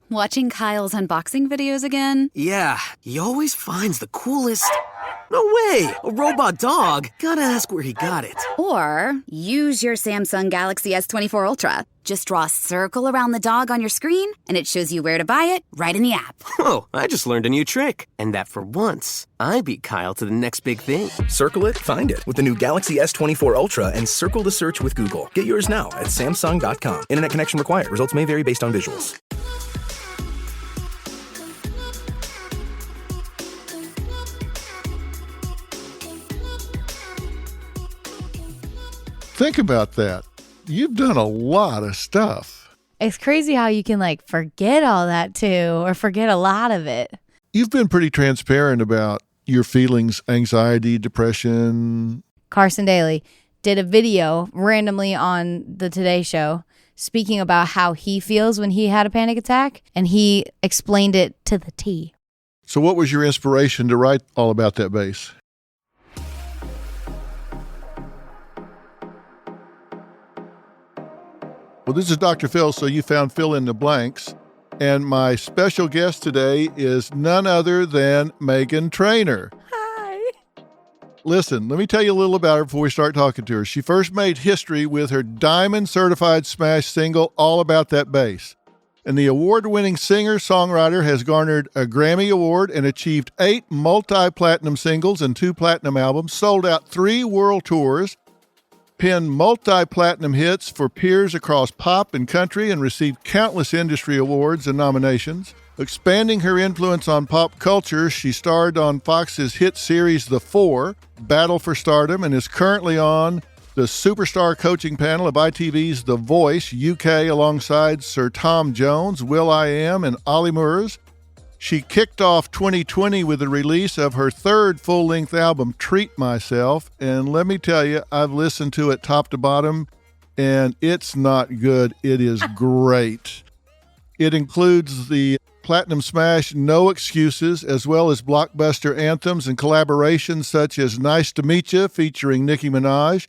Watching Kyle's unboxing videos again? Yeah, he always finds the coolest... No way! A robot dog? Gotta ask where he got it. Or use your Samsung Galaxy S24 Ultra. Just draw a circle around the dog on your screen, and it shows you where to buy it right in the app. Whoa, I just learned a new trick. And that for once, I beat Kyle to the next big thing. Circle it, find it with the new Galaxy S24 Ultra and circle the search with Google. Get yours now at Samsung.com. Internet connection required. Results may vary based on visuals. Think about that. You've done a lot of stuff. It's crazy how you can like forget all that too, or forget a lot of it. You've been pretty transparent about your feelings, anxiety, depression. Carson Daly did a video randomly on the Today Show speaking about how he feels when he had a panic attack, and he explained it to the T. So what was your inspiration to write all about that bass? Well, this is Dr. Phil, so you found Fill in the Blanks. And my special guest today is none other than Meghan Trainor. Hi. Listen, let me tell you a little about her before we start talking to her. She first made history with her Diamond Certified Smash single, All About That Bass. And the award-winning singer-songwriter has garnered a Grammy Award and achieved 8 multi-platinum singles and 2 platinum albums, sold out 3 world tours, penned multi-platinum hits for peers across pop and country, and received countless industry awards and nominations. Expanding her influence on pop culture, she starred on Fox's hit series The Four, Battle for Stardom, and is currently on the superstar coaching panel of ITV's The Voice UK alongside Sir Tom Jones, will.i.am, and Ollie Murs. She kicked off 2020 with the release of her 3rd full-length album, Treat Myself, and let me tell you, I've listened to it top to bottom, and it's not good. It is great. It includes the platinum smash No Excuses, as well as blockbuster anthems and collaborations such as Nice to Meet Ya featuring Nicki Minaj,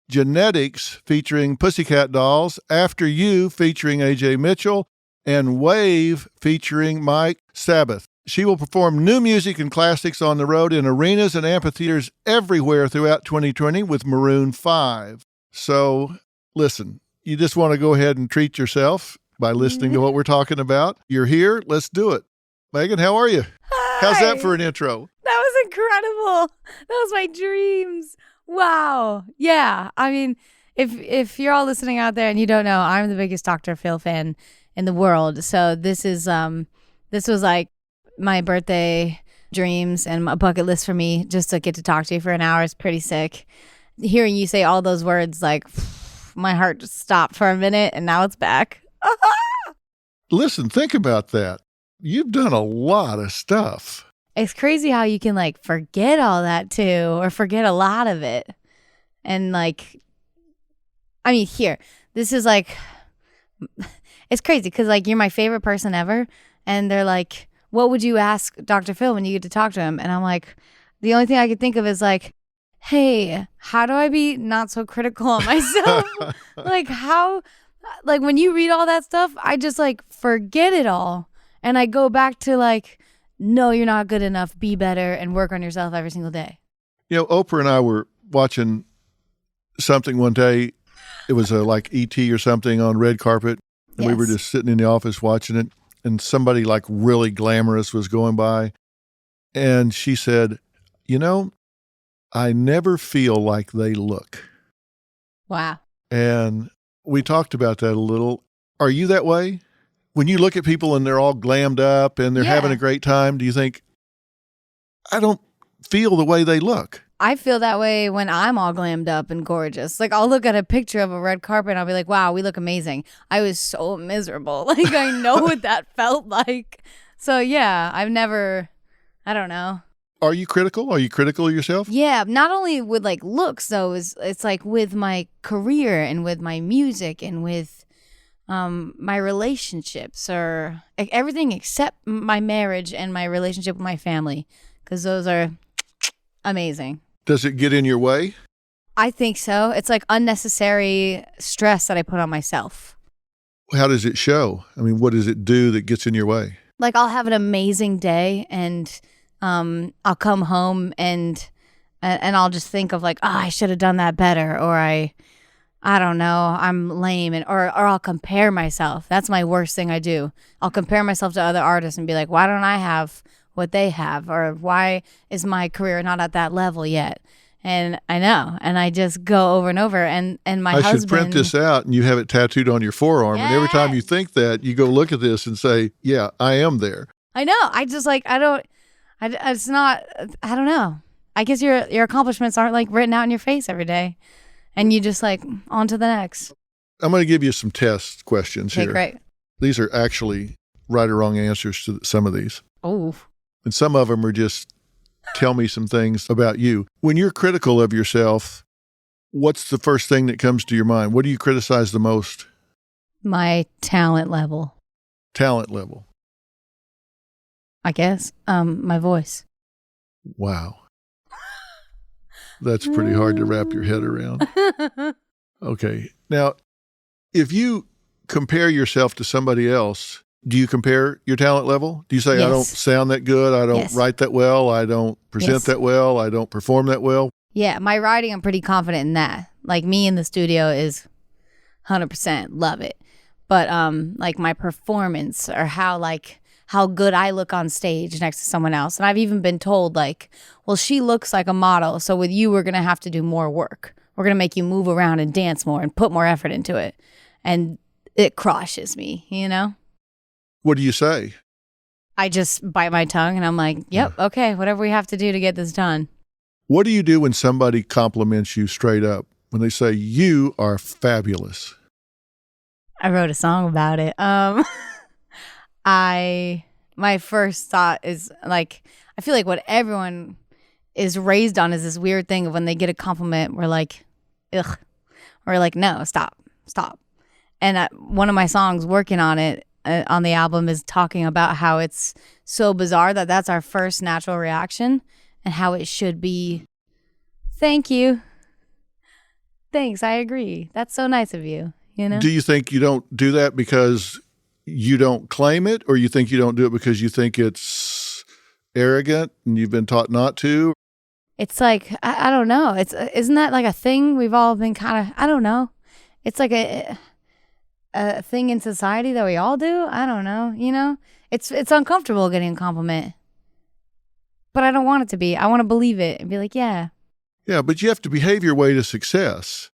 Genetics featuring Pussycat Dolls, After You featuring AJ Mitchell, and Wave featuring Mike Sabbath. She will perform new music and classics on the road in arenas and amphitheaters everywhere throughout 2020 with Maroon 5. So, listen, you just want to go ahead and treat yourself by listening to what we're talking about. You're here. Let's do it. Meghan, how are you? Hi. How's that for an intro? That was incredible. That was my dreams. Wow. Yeah. I mean, if you're all listening out there and you don't know, I'm the biggest Dr. Phil fan in the world. So this was like my birthday dreams and a bucket list for me, just to get to talk to you for an hour is pretty sick. Hearing you say all those words, like my heart just stopped for a minute and now it's back. Listen, think about that. You've done a lot of stuff. It's crazy how you can like forget all that too, or forget a lot of it. And like, I mean, here, this is like, it's crazy because like you're my favorite person ever. And they're like, what would you ask Dr. Phil when you get to talk to him? And I'm like, the only thing I could think of is like, hey, how do I be not so critical on myself? Like when you read all that stuff, I just like forget it all. And I go back to like, no, you're not good enough. Be better and work on yourself every single day. You know, Oprah and I were watching something one day. It was like E.T. or something on red carpet. And we were just sitting in the office watching it. And somebody like really glamorous was going by. And she said, you know, I never feel like they look. Wow. And we talked about that a little. Are you that way? When you look at people and they're all glammed up and they're having a great time, do you think, I don't feel the way they look? I feel that way when I'm all glammed up and gorgeous. Like I'll look at a picture of a red carpet and I'll be like, wow, we look amazing. I was so miserable. Like I know what that felt like. So yeah, I don't know. Are you critical? Are you critical of yourself? Yeah, not only with like looks though, it's like with my career and with my music and with my relationships, or like everything except my marriage and my relationship with my family, because those are amazing. Does it get in your way? I think so. It's like unnecessary stress that I put on myself. How does it show? I mean, what does it do that gets in your way? Like I'll have an amazing day and I'll come home and I'll just think of like, oh, I should have done that better, or I don't know, I'm lame, or I'll compare myself. That's my worst thing I do. I'll compare myself to other artists and be like, why don't I have what they have, or why is my career not at that level yet? And I know, and I just go over and over. And my husband, I should print this out, and you have it tattooed on your forearm. Yes. And every time you think that, you go look at this and say, "Yeah, I am there." I know. I just like it's not. I don't know. I guess your accomplishments aren't like written out in your face every day, and you just like on to the next. I'm going to give you some test questions here. Great. These are actually right or wrong answers to some of these. Oh. And some of them are just tell me some things about you. When you're critical of yourself, what's the first thing that comes to your mind? What do you criticize the most? My talent level. Talent level. I guess. My voice. Wow. That's pretty hard to wrap your head around. Okay. Now, if you compare yourself to somebody else, do you compare your talent level? Do you say, Yes. I don't sound that good, I don't Yes. write that well, I don't present Yes. that well, I don't perform that well? Yeah, my writing, I'm pretty confident in that. Like me in the studio is 100% love it. But like my performance, or how good I look on stage next to someone else. And I've even been told like, well, she looks like a model, so with you we're going to have to do more work. We're going to make you move around and dance more and put more effort into it. And it crushes me, you know? What do you say? I just bite my tongue and I'm like, yep, okay, whatever we have to do to get this done. What do you do when somebody compliments you straight up? When they say, you are fabulous? I wrote a song about it. My first thought is like, I feel like what everyone is raised on is this weird thing of when they get a compliment, we're like, ugh. We're like, no, stop. And one of my songs working on it, on the album, is talking about how it's so bizarre that that's our first natural reaction, and how it should be, thank you. Thanks, I agree. That's so nice of you, you know? Do you think you don't do that because you don't claim it, or you think you don't do it because you think it's arrogant and you've been taught not to? It's like, I don't know. Isn't that like a thing we've all been kind of, I don't know. It's like a thing in society that we all do. I don't know, you know? It's uncomfortable getting a compliment. But I don't want it to be. I want to believe it and be like, yeah. Yeah, but you have to behave your way to success.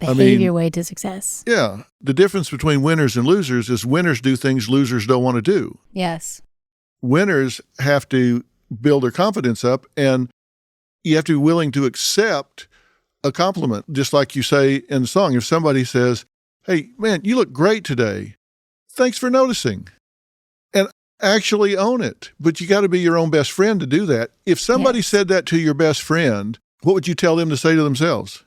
Behave your way to success. Yeah. The difference between winners and losers is winners do things losers don't want to do. Yes. Winners have to build their confidence up, and you have to be willing to accept a compliment. Just like you say in the song, if somebody says, hey, man, you look great today. Thanks for noticing. And actually own it. But you got to be your own best friend to do that. If somebody said that to your best friend, what would you tell them to say to themselves?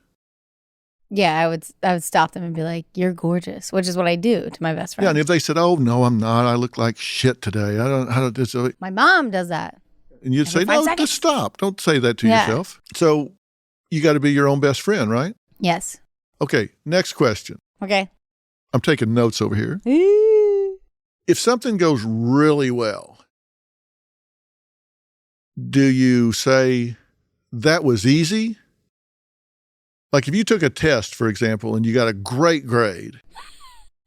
Yeah, I would stop them and be like, you're gorgeous, which is what I do to my best friend. Yeah, and if they said, oh, no, I'm not. I look like shit today. I don't this. My mom does that. And you'd say, Every 5 no, seconds. just stop. Don't say that to yourself. So you got to be your own best friend, right? Yes. Okay, next question. Okay. I'm taking notes over here. If something goes really well, do you say, that was easy? Like if you took a test, for example, and you got a great grade,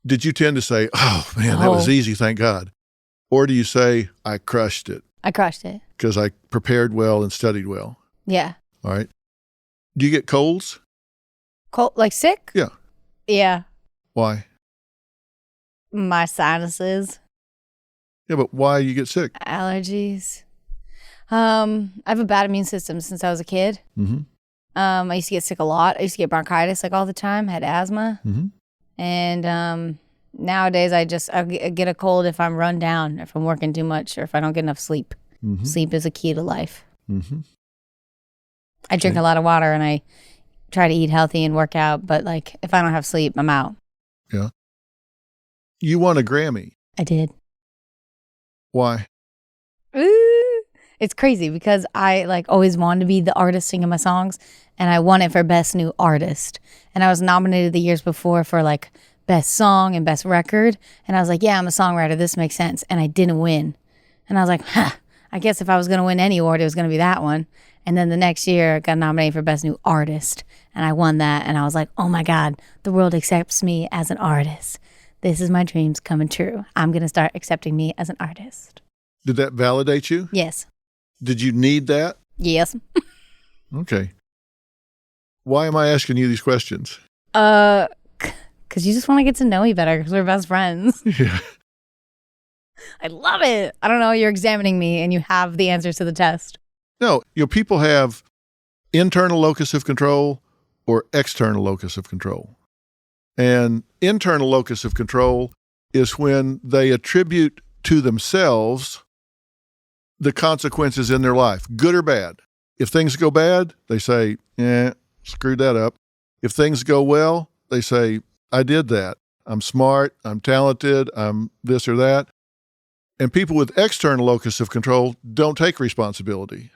did you tend to say, oh, man, that was easy, thank God? Or do you say, I crushed it? I crushed it. Because I prepared well and studied well. Yeah. All right. Do you get colds? Cold, like sick? Yeah. Yeah. Why? My sinuses. Yeah, but why you get sick? Allergies. I have a bad immune system since I was a kid. Mm-hmm. I used to get sick a lot. I used to get bronchitis like all the time. Had asthma. Mm-hmm. And nowadays I get a cold if I'm run down, if I'm working too much, or if I don't get enough sleep. Mm-hmm. Sleep is a key to life. Mm-hmm. I drink a lot of water and I try to eat healthy and work out. But like if I don't have sleep, I'm out. Yeah. You won a Grammy. I did. Why? Ooh. It's crazy because I like always wanted to be the artist singing my songs, and I won it for Best New Artist. And I was nominated the years before for like best song and best record. And I was like, yeah, I'm a songwriter. This makes sense. And I didn't win. And I was like, I guess if I was going to win any award, it was going to be that one. And then the next year, I got nominated for Best New Artist. And I won that. And I was like, oh my God, the world accepts me as an artist. This is my dreams coming true. I'm going to start accepting me as an artist. Did that validate you? Yes. Did you need that? Yes. Okay. Why am I asking you these questions? Because you just want to get to know me better because we're best friends. Yeah. I love it. I don't know. You're examining me and you have the answers to the test. No, people have internal locus of control or external locus of control. And internal locus of control is when they attribute to themselves the consequences in their life, good or bad. If things go bad, they say, screwed that up. If things go well, they say, I did that. I'm smart, I'm talented, I'm this or that. And people with external locus of control don't take responsibility.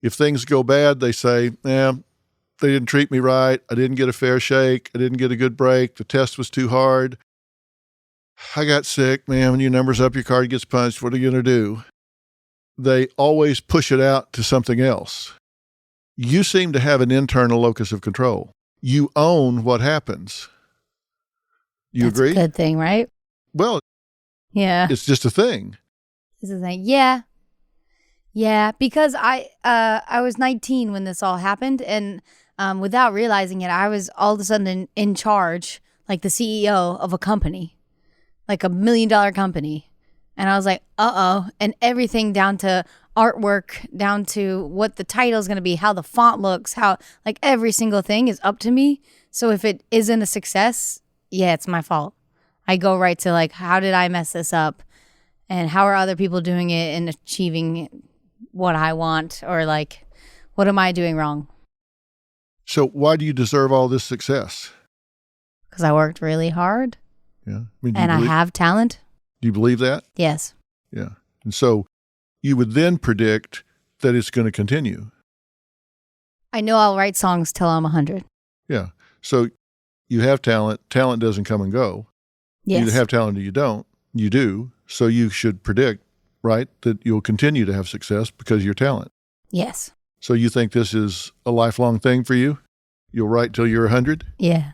If things go bad, they say, they didn't treat me right. I didn't get a fair shake. I didn't get a good break. The test was too hard. I got sick, man. When your number's up, your card gets punched. What are you going to do? They always push it out to something else. You seem to have an internal locus of control. You own what happens. You agree? That's a good thing, right? Well, yeah. It's just a thing. It's a thing. Yeah. Yeah, because I was 19 when this all happened, and without realizing it, I was all of a sudden in charge, like the CEO of a company, like $1 million company. And I was like, uh-oh. And everything down to artwork, down to what the title is going to be, how the font looks, how like every single thing is up to me. So if it isn't a success, yeah, it's my fault. I go right to like, how did I mess this up? And how are other people doing it and achieving what I want? Or like, what am I doing wrong? So why do you deserve all this success? Because I worked really hard. Yeah. I have talent. Do you believe that? Yes. Yeah. And so you would then predict that it's going to continue. I know I'll write songs till I'm 100. Yeah. So you have talent. Talent doesn't come and go. Yes. You either have talent or you don't. You do. So you should predict, right, that you'll continue to have success because of your talent. Yes. So you think this is a lifelong thing for you? You'll write till you're 100? Yeah.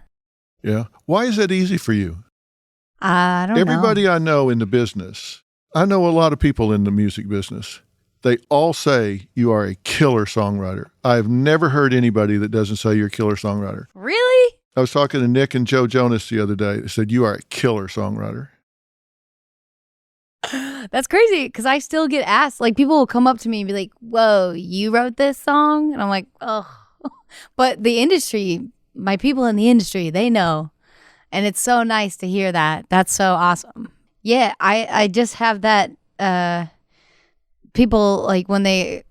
Yeah. Why is that easy for you? I don't know. Everybody I know in the business, I know a lot of people in the music business. They all say you are a killer songwriter. I've never heard anybody that doesn't say you're a killer songwriter. Really? I was talking to Nick and Joe Jonas the other day. They said, you are a killer songwriter. That's crazy because I still get asked. Like, people will come up to me and be like, whoa, you wrote this song? And I'm like, oh. But the industry, my people in the industry, they know. And it's so nice to hear that. That's so awesome. Yeah, I just have that. People, like, when they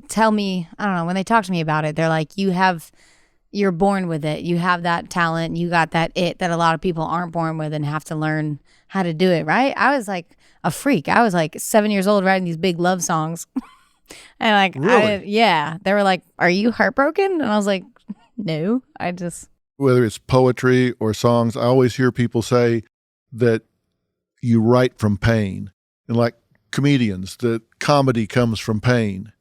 tell me, I don't know, when they talk to me about it, they're like, you're born with it. You have that talent. You got that that a lot of people aren't born with and have to learn how to do it, right? I was like a freak. I was like 7 years old writing these big love songs. And like, really? Yeah, they were like, are you heartbroken? And I was like, no, I just. Whether it's poetry or songs, I always hear people say that you write from pain. And like comedians, that comedy comes from pain.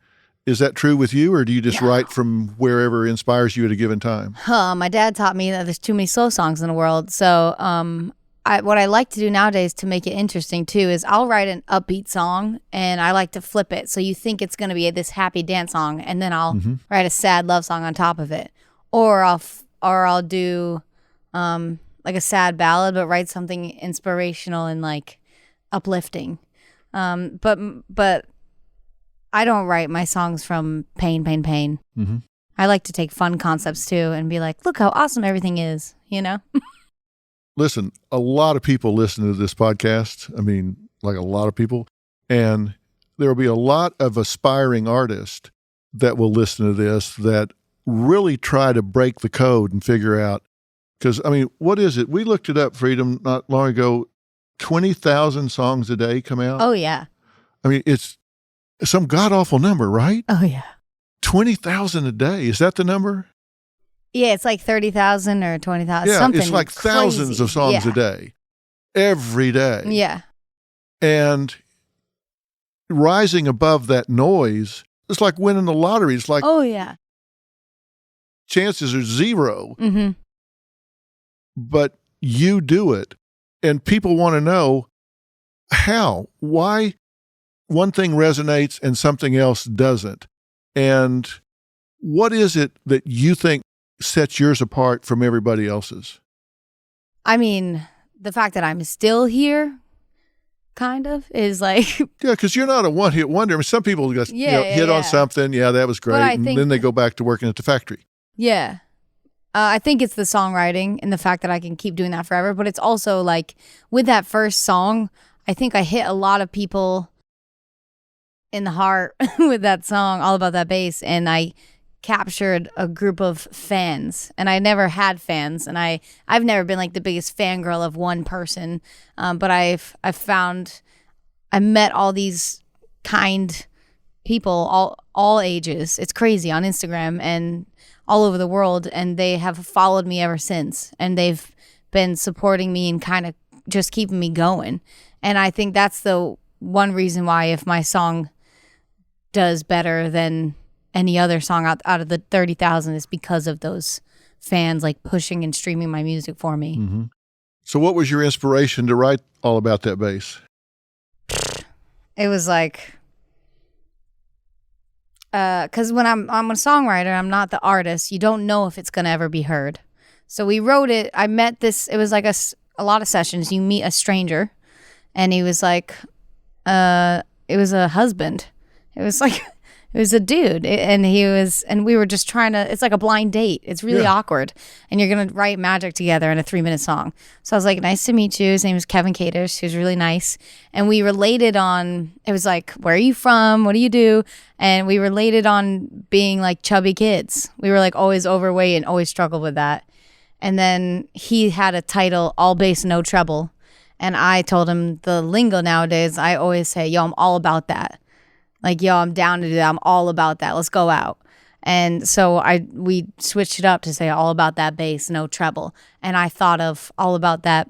Is that true with you, or do you just write from wherever inspires you at a given time? My dad taught me that there's too many slow songs in the world. So what I like to do nowadays to make it interesting too is I'll write an upbeat song and I like to flip it. So you think it's going to be this happy dance song, and then I'll write a sad love song on top of it. Or I'll do like a sad ballad, but write something inspirational and like uplifting. But I don't write my songs from pain. Mm-hmm. I like to take fun concepts too and be like, look how awesome everything is, you know? Listen, a lot of people listen to this podcast. I mean, like a lot of people. And there will be a lot of aspiring artists that will listen to this that really try to break the code and figure out. Because, I mean, what is it? We looked it up, Freedom, not long ago. 20,000 songs a day come out. Oh, yeah. I mean, it's some god-awful number, right? Oh, yeah. 20,000 a day. Is that the number? Yeah, it's like 30,000 or 20,000. Yeah, something it's like thousands crazy. of songs a day, every day. Yeah. And rising above that noise, it's like winning the lottery. It's like Oh, yeah. chances are zero, Mm-hmm. but you do it. And people want to know how, why one thing resonates and something else doesn't. And what is it that you think sets yours apart from everybody else's? I mean, the fact that I'm still here, kind of, is like... Yeah, because you're not a one-hit wonder. I mean, some people just hit on something. Yeah, that was great. And then they go back to working at the factory. Yeah. I think it's the songwriting and the fact that I can keep doing that forever. But it's also like with that first song, I think I hit a lot of people in the heart with that song, All About That Bass. And I captured a group of fans. And I never had fans. And I've never been like the biggest fangirl of one person. But I've found, I met all these kind people, all ages. It's crazy, on Instagram and all over the world, and they have followed me ever since, and they've been supporting me and kind of just keeping me going. And I think that's the one reason why, if my song does better than any other song out of the 30,000, is because of those fans like pushing and streaming my music for me. Mm-hmm. So what was your inspiration to write All About That Bass? It was like, because when I'm a songwriter, I'm not the artist. You don't know if it's going to ever be heard. So we wrote it. I met this. It was like a lot of sessions. You meet a stranger, and he was like, it was a husband. It was like, it was a dude, and we were just trying to. It's like a blind date. It's really awkward, and you're gonna write magic together in a 3-minute song. So I was like, nice to meet you. His name was Kevin Caters. He was really nice, and we related on. It was like, where are you from? What do you do? And we related on being like chubby kids. We were like always overweight and always struggled with that. And then he had a title, All Bass, No Treble, and I told him the lingo nowadays. I always say, yo, I'm all about that. Like, yo, I'm down to do that. I'm all about that. Let's go out. And so we switched it up to say All About That Bass, No Treble. And I thought of all about that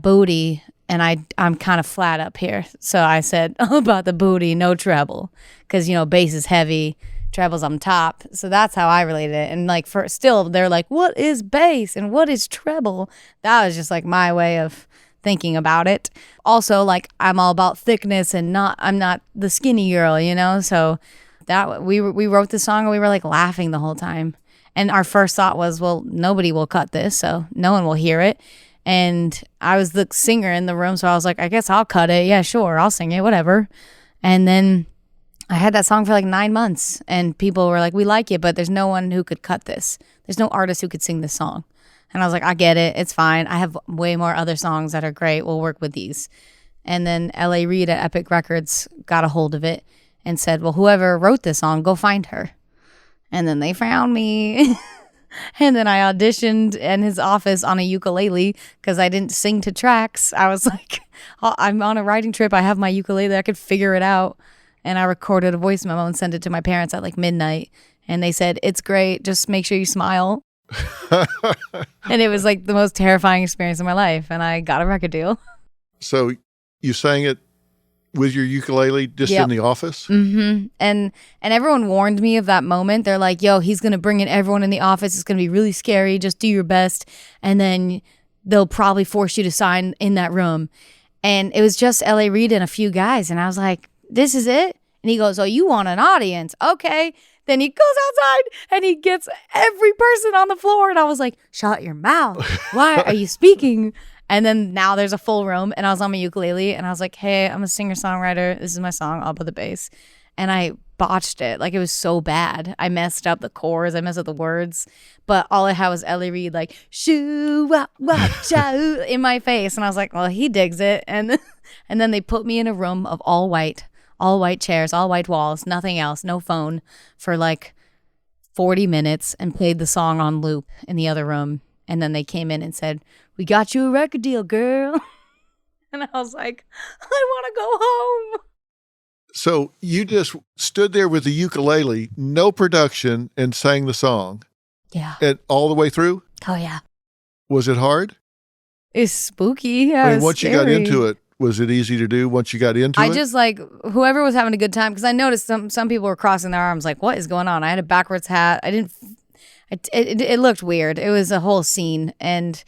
booty, and I'm kind of flat up here. So I said, all about the booty, no treble. Because, bass is heavy, treble's on top. So that's how I related it. And like they're like, what is bass and what is treble? That was just like my way of thinking about it. Also, like, I'm all about thickness and I'm not the skinny girl, so that we wrote the song and we were like laughing the whole time. And our first thought was, well, nobody will cut this, so no one will hear it. And I was the singer in the room, so I was like, I guess I'll cut it. Yeah, sure, I'll sing it, whatever. And then I had that song for like 9 months, and people were like, we like it, but there's no one who could cut this. There's no artist who could sing this song. And I was like, I get it. It's fine. I have way more other songs that are great. We'll work with these. And then L.A. Reid at Epic Records got a hold of it and said, well, whoever wrote this song, go find her. And then they found me. And then I auditioned in his office on a ukulele because I didn't sing to tracks. I was like, I'm on a writing trip. I have my ukulele. I could figure it out. And I recorded a voice memo and sent it to my parents at like midnight. And they said, it's great. Just make sure you smile. And it was like the most terrifying experience of my life, and I got a record deal. So you sang it with your ukulele just in the office? Mm-hmm. And everyone warned me of that moment. They're like, yo, he's gonna bring in everyone in the office. It's gonna be really scary. Just do your best, and then they'll probably force you to sign in that room. And it was just L.A. Reid and a few guys, and I was like, this is it? And he goes, oh, you want an audience? Okay. Then he goes outside and he gets every person on the floor. And I was like, shut your mouth. Why are you speaking? And then now there's a full room, and I was on my ukulele and I was like, hey, I'm a singer-songwriter. This is my song, All About the Bass. And I botched it. Like, it was so bad. I messed up the chords. I messed up the words. But all I had was Ellie Reid like, shoo, wah, wah, chow, in my face. And I was like, well, he digs it. And then they put me in a room of all white chairs, all white walls, nothing else, no phone, for like 40 minutes, and played the song on loop in the other room. And then they came in and said, we got you a record deal, girl. And I was like, I want to go home. So you just stood there with the ukulele, no production, and sang the song. Yeah. And all the way through? Oh, yeah. Was it hard? It's spooky. Yeah, I mean, once you got into it, was it eezy to do once you got into it? I just like whoever was having a good time, because I noticed some people were crossing their arms like, what is going on? I had a backwards hat. It looked weird. It was a whole scene, and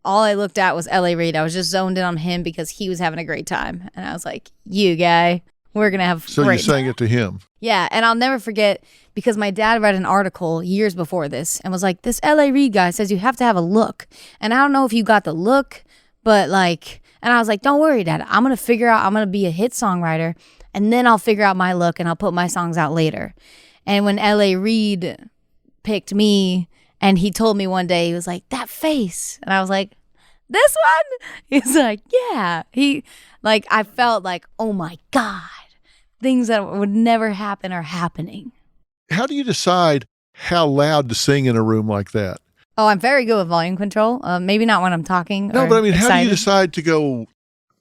all I looked at was L.A. Reid. I was just zoned in on him because he was having a great time, and I was like, you guy, we're gonna have so great you sang time. it to him. Yeah, and I'll never forget because my dad read an article years before this and was like, this L.A. Reid guy says you have to have a look, and I don't know if you got the look, but like, and I was like, don't worry, Dad, I'm gonna be a hit songwriter, and then I'll figure out my look and I'll put my songs out later. And when L.A. Reid picked me, and he told me one day, he was like, that face, and I was like, this one? He's like, yeah. I felt like, oh my God, things that would never happen are happening. How do you decide how loud to sing in a room like that? Oh, I'm very good with volume control. Maybe not when I'm talking. No, or but I mean, excited. how do you decide to go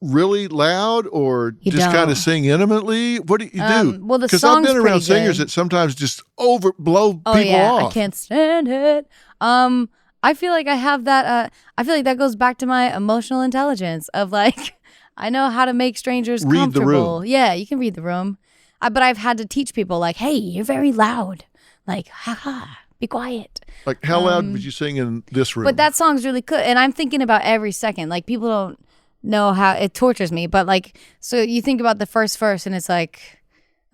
really loud or You just don't. kind of sing intimately? What do you do? Well, the Because I've song's been around pretty singers good. that sometimes just blow Oh people yeah, off. I can't stand it. I feel like I have that. I feel like that goes back to my emotional intelligence of like, I know how to make strangers Read the comfortable. room. Yeah, you can read the room. But I've had to teach people like, hey, you're very loud. Like, haha, be quiet. Like, how loud would you sing in this room? But that song's really good, and I'm thinking about every second. Like, people don't know how it tortures me, but like, so you think about the first verse, and it's like,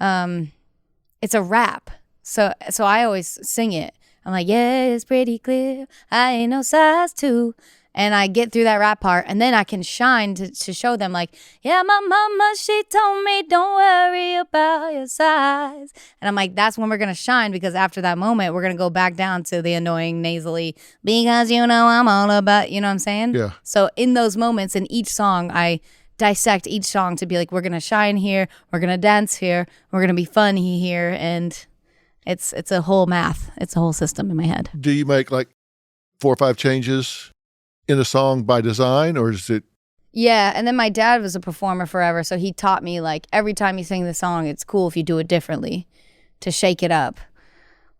it's a rap. So I always sing it. I'm like, yeah, it's pretty clear. I ain't no size 2. And I get through that rap part, and then I can shine to show them like, yeah, my mama, she told me don't worry about your size. And I'm like, that's when we're going to shine, because after that moment, we're going to go back down to the annoying nasally, because you know I'm all about, you know what I'm saying? Yeah. So in those moments, in each song, I dissect each song to be like, we're going to shine here, we're going to dance here, we're going to be funny here, and it's a whole math. It's a whole system in my head. Do you make like 4 or 5 changes in a song by design, or is it? Yeah, and then my dad was a performer forever, so he taught me like every time you sing the song, it's cool if you do it differently to shake it up,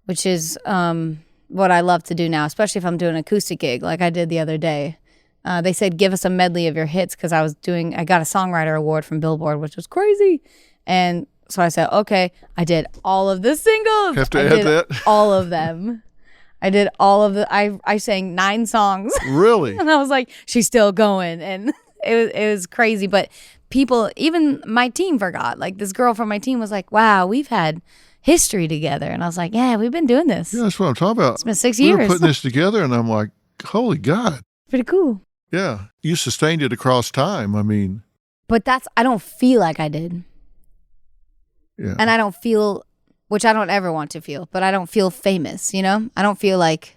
which is what I love to do now, especially if I'm doing an acoustic gig like I did the other day. They said, give us a medley of your hits, because I got a songwriter award from Billboard, which was crazy. And so I said, okay, I did all of the singles. Have to I add did that? all of them. I did all of I sang 9 songs. Really? And I was like, she's still going. And it was crazy. But people, even my team forgot. Like, this girl from my team was like, wow, we've had history together. And I was like, yeah, we've been doing this. Yeah, that's what I'm talking about. It's been 6 We were years. putting this together, and I'm like, holy God. Pretty cool. Yeah. You sustained it across time. I mean, But I don't feel like I did. yeah. And I don't feel, which I don't ever want to feel, but I don't feel famous, you know? I don't feel like,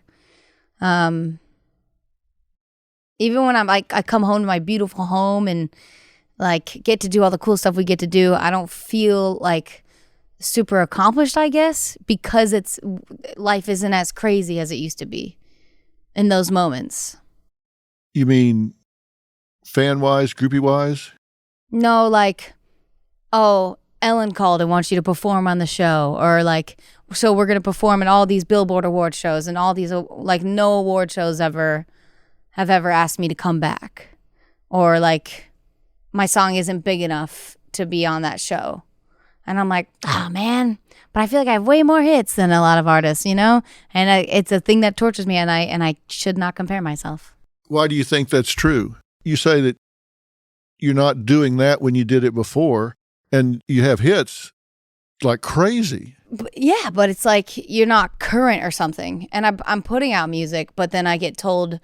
even when I'm like, I come home to my beautiful home and like get to do all the cool stuff we get to do, I don't feel like super accomplished, I guess, because life isn't as crazy as it used to be in those moments. You mean fan-wise, groupie-wise? No, like, oh, Ellen called and wants you to perform on the show, or like, so we're going to perform in all these Billboard award shows, and all these, like, no award shows have ever asked me to come back, or like my song isn't big enough to be on that show. And I'm like, oh man, but I feel like I have way more hits than a lot of artists, you know? And it's a thing that tortures me, and I should not compare myself. Why do you think that's true? You say that you're not doing that when you did it before, and you have hits like crazy. Yeah, but it's like you're not current or something. And I'm putting out music, but then I get told,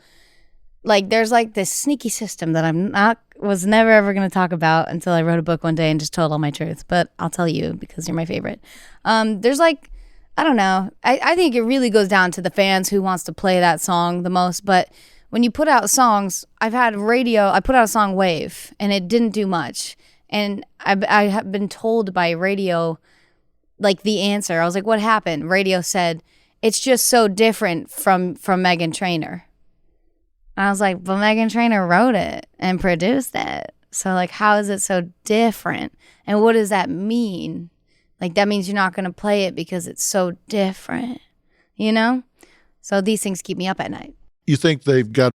like, there's like this sneaky system that was never ever going to talk about until I wrote a book one day and just told all my truth. But I'll tell you because you're my favorite. There's like, I don't know. I think it really goes down to the fans who wants to play that song the most. But when you put out songs, I put out a song Wave, and it didn't do much. And I have been told by radio, like, the answer. I was like, what happened? Radio said, it's just so different from Meghan Trainor. And I was like, but Meghan Trainor wrote it and produced it. So, like, how is it so different? And what does that mean? Like, that means you're not going to play it because it's so different, you know? So these things keep me up at night. You think they've got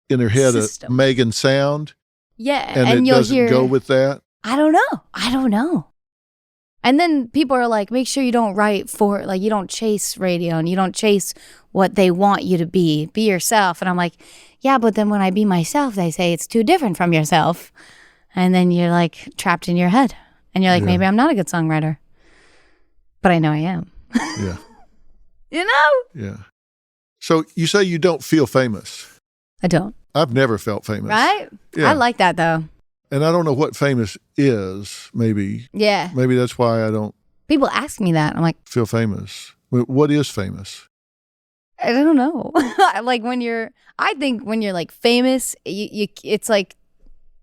in their head System. a Meghan sound? Yeah. And it you'll doesn't hear, go with that? I don't know. And then people are like, make sure you don't write for, like, you don't chase radio and you don't chase what they want you to be. Be yourself. And I'm like, yeah, but then when I be myself, they say it's too different from yourself. And then you're like trapped in your head. And you're like, maybe I'm not a good songwriter. But I know I am. Yeah. You know? Yeah. So you say you don't feel famous. I don't. I've never felt famous. Right? Yeah. I like that, though. And I don't know what famous is, maybe. Yeah. Maybe that's why I don't People ask me that. I'm like, feel famous. What is famous? I don't know. Like I think when you're like famous, it's like,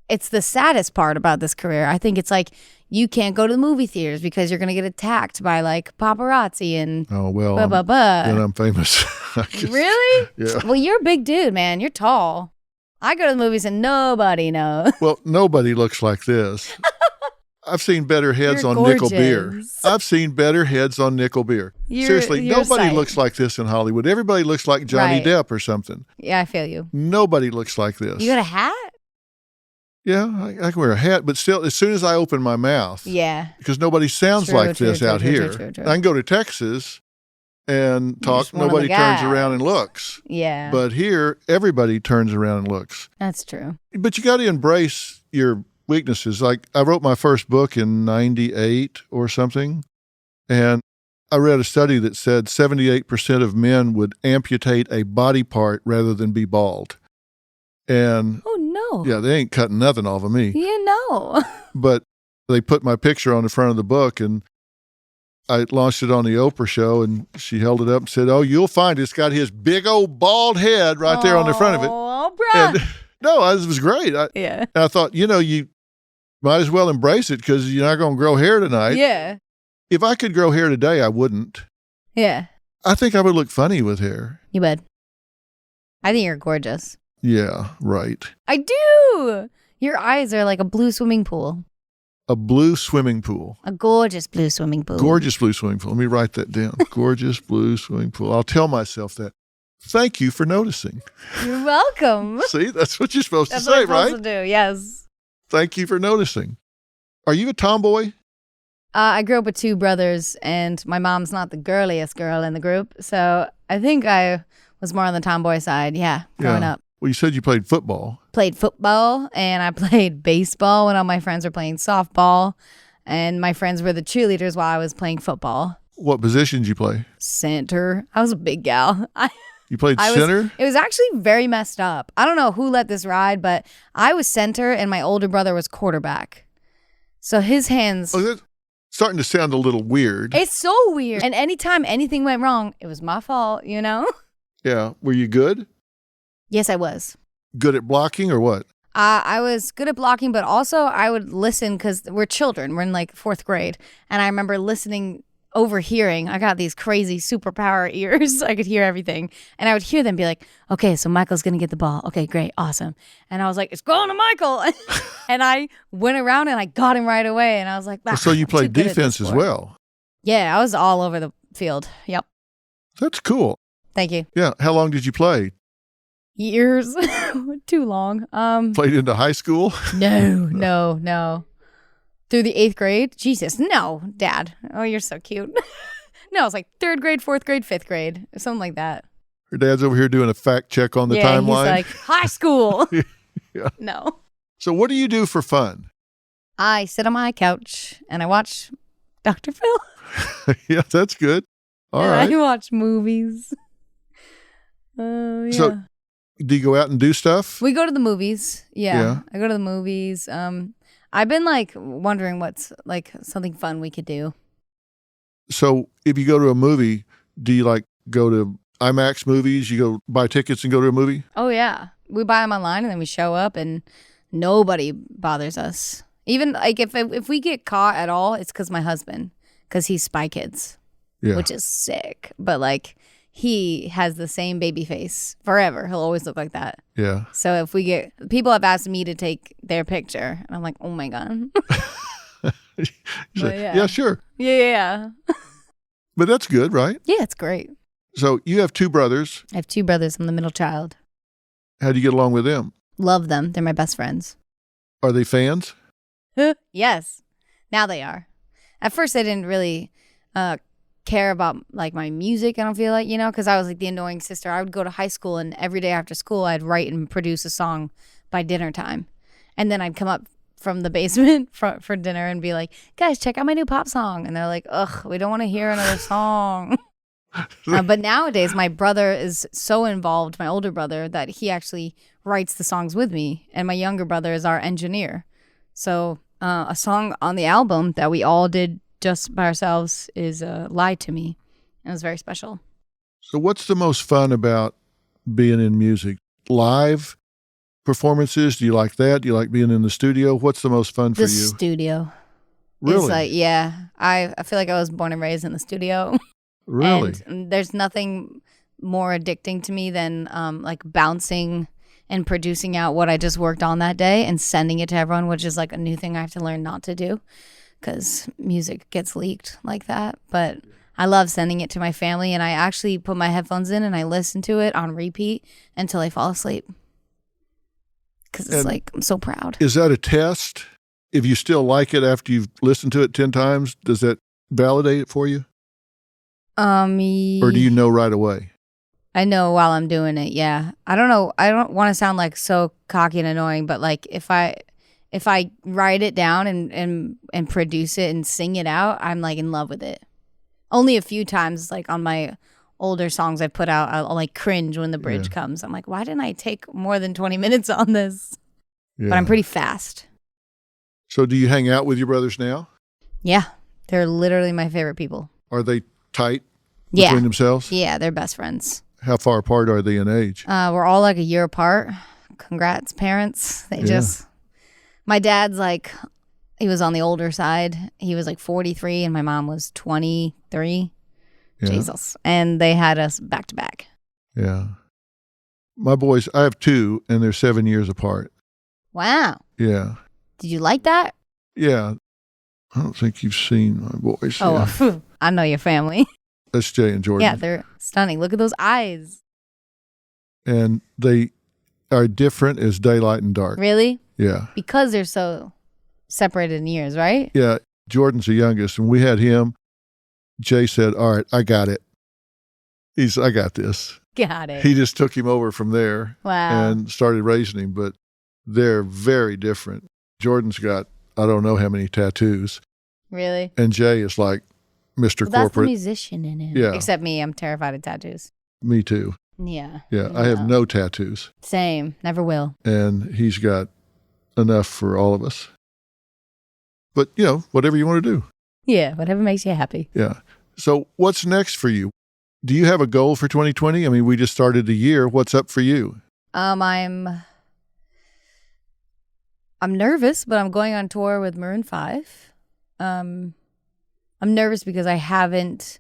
it's the saddest part about this career. I think it's like, you can't go to the movie theaters because you're going to get attacked by like paparazzi and Oh, well, then I'm famous. I guess. Really? Yeah. Well, you're a big dude, man. You're tall. I go to the movies and nobody knows. Well, nobody looks like this. I've seen better heads You're on nickel beer. gorgeous. I've seen better heads on nickel beer. Seriously, you're a nobody sight. looks like this in Hollywood. Everybody looks like Johnny Right. Depp or something. Yeah, I feel you. Nobody looks like this. You got a hat? Yeah, I can wear a hat, but still, as soon as I open my mouth, Yeah. because nobody sounds True, like true, this true, out true, here. true, true. I can go to Texas and talk. just one of the Nobody turns guys. around and looks. Yeah. But here, everybody turns around and looks. That's true. But you got to embrace your weaknesses. Like I wrote my first book in 98 or something, and I read a study that said 78% of men would amputate a body part rather than be bald. And Oh, no. yeah, they ain't cutting nothing off of me. You know. But they put my picture on the front of the book, and I launched it on the Oprah show, and she held it up and said, "Oh, you'll find it's got his big old bald head right there on the front of it." Oh, bruh. And no, it was great. Yeah. And I thought, you might as well embrace it because you're not going to grow hair tonight. Yeah. If I could grow hair today, I wouldn't. Yeah. I think I would look funny with hair. You would. I think you're gorgeous. Yeah, right. I do. Your eyes are like a blue swimming pool. A blue swimming pool. A gorgeous blue swimming pool. Gorgeous blue swimming pool. Let me write that down. Gorgeous blue swimming pool. I'll tell myself that. Thank you for noticing. You're welcome. See, that's what you're supposed That's to what say, I'm supposed right? to do. Yes. Thank you for noticing. Are you a tomboy? I grew up with two brothers, and my mom's not the girliest girl in the group, so I think I was more on the tomboy side. Yeah, growing up. Well, you said you played football. Played football, and I played baseball when all my friends were playing softball, and my friends were the cheerleaders while I was playing football. What position did you play? Center. I was a big gal. You played center? It was actually very messed up. I don't know who let this ride, but I was center, and my older brother was quarterback. So his hands... Oh, that's starting to sound a little weird. It's so weird. And anytime anything went wrong, it was my fault, you know? Yeah. Were you good? Yes, I was. Good at blocking or what? I was good at blocking, but also I would listen because we're children. We're in like 4th grade. And I remember listening, overhearing. I got these crazy superpower ears. I could hear everything. And I would hear them be like, okay, so Michael's going to get the ball. Okay, great. Awesome. And I was like, it's going to Michael. And I went around and I got him right away. And I was like, So you I'm played too good at defense this as sport. well. Yeah, I was all over the field. Yep. That's cool. Thank you. Yeah. How long did you play? Years. Too long. Played into high school? No. Through the 8th grade? Jesus, no, Dad. Oh, you're so cute. No, it's like 3rd grade, 4th grade, 5th grade, something like that. Your dad's over here doing a fact check on the yeah, timeline. he's like, high school. Yeah. No. So what do you do for fun? I sit on my couch and I watch Dr. Phil. Yeah, that's good. All and right. I watch movies. Yeah. So do you go out and do stuff? We go to the movies. Yeah. Yeah. I go to the movies. I've been like wondering what's like something fun we could do. So if you go to a movie, do you like go to IMAX movies? You go buy tickets and go to a movie? Oh, yeah. We buy them online and then we show up and nobody bothers us. Even like if we get caught at all, it's because my husband, because he's Spy Kids, Yeah. which is sick. But like he has the same baby face forever. He'll always look like that. Yeah. So if we get, people have asked me to take their picture and I'm like, oh my God. You say, yeah. yeah, sure. Yeah. But that's good, right? Yeah, it's great. So you have two brothers. I have two brothers. I'm the middle child. How do you get along with them? Love them. They're my best friends. Are they fans? Yes. Now they are. At first, I didn't really care about like my music, I don't feel like, because I was like the annoying sister. I would go to high school and every day after school, I'd write and produce a song by dinner time. And then I'd come up from the basement for dinner and be like, guys, check out my new pop song. And they're like, ugh, we don't want to hear another song. But nowadays, my brother is so involved, my older brother, that he actually writes the songs with me. And my younger brother is our engineer. So a song on the album that we all did just by ourselves is Lie to Me. And it was very special. So what's the most fun about being in music? Live performances? Do you like that? Do you like being in the studio? What's the most fun for you? The studio. Really? It's like, yeah. I feel like I was born and raised in the studio. Really? And there's nothing more addicting to me than like bouncing and producing out what I just worked on that day and sending it to everyone, which is like a new thing I have to learn not to do because music gets leaked like that. But I love sending it to my family, and I actually put my headphones in and I listen to it on repeat until I fall asleep because it's like I'm so proud. Is that a test? If you still like it after you've listened to it 10 times, does that validate it for you? Or do you know right away? I know while I'm doing it, yeah. I don't know. I don't want to sound like so cocky and annoying, but like if I write it down and produce it and sing it out, I'm like in love with it. Only a few times, like on my older songs I put out, I'll like cringe when the bridge comes. I'm like, why didn't I take more than 20 minutes on this? Yeah. But I'm pretty fast. So do you hang out with your brothers now? Yeah. They're literally my favorite people. Are they tight between themselves? Yeah, they're best friends. How far apart are they in age? We're all like a year apart. Congrats, parents. My dad's like, he was on the older side. He was like 43 and my mom was 23. Yeah. Jesus. And they had us back to back. Yeah. My boys, I have two and they're 7 years apart. Wow. Yeah. Did you like that? Yeah. I don't think you've seen my boys. Oh, yeah. I know your family. That's Jay and Jordan. Yeah, they're stunning. Look at those eyes. And they are different as daylight and dark. Really? Yeah. Because they're so separated in years, right? Yeah. Jordan's the youngest. When we had him, Jay said, all right, I got it. I got this. Got it. He just took him over from there. Wow. And started raising him. But they're very different. Jordan's got, I don't know how many tattoos. Really? And Jay is like Mr. Corporate. That's the musician in him. Yeah. Except me, I'm terrified of tattoos. Me too. Yeah. Yeah, I have no tattoos. Same. Never will. And he's got enough for all of us. But, whatever you want to do. Yeah, whatever makes you happy. Yeah. So what's next for you? Do you have a goal for 2020? I mean, we just started the year. What's up for you? I'm nervous, but I'm going on tour with Maroon 5. I'm nervous because I haven't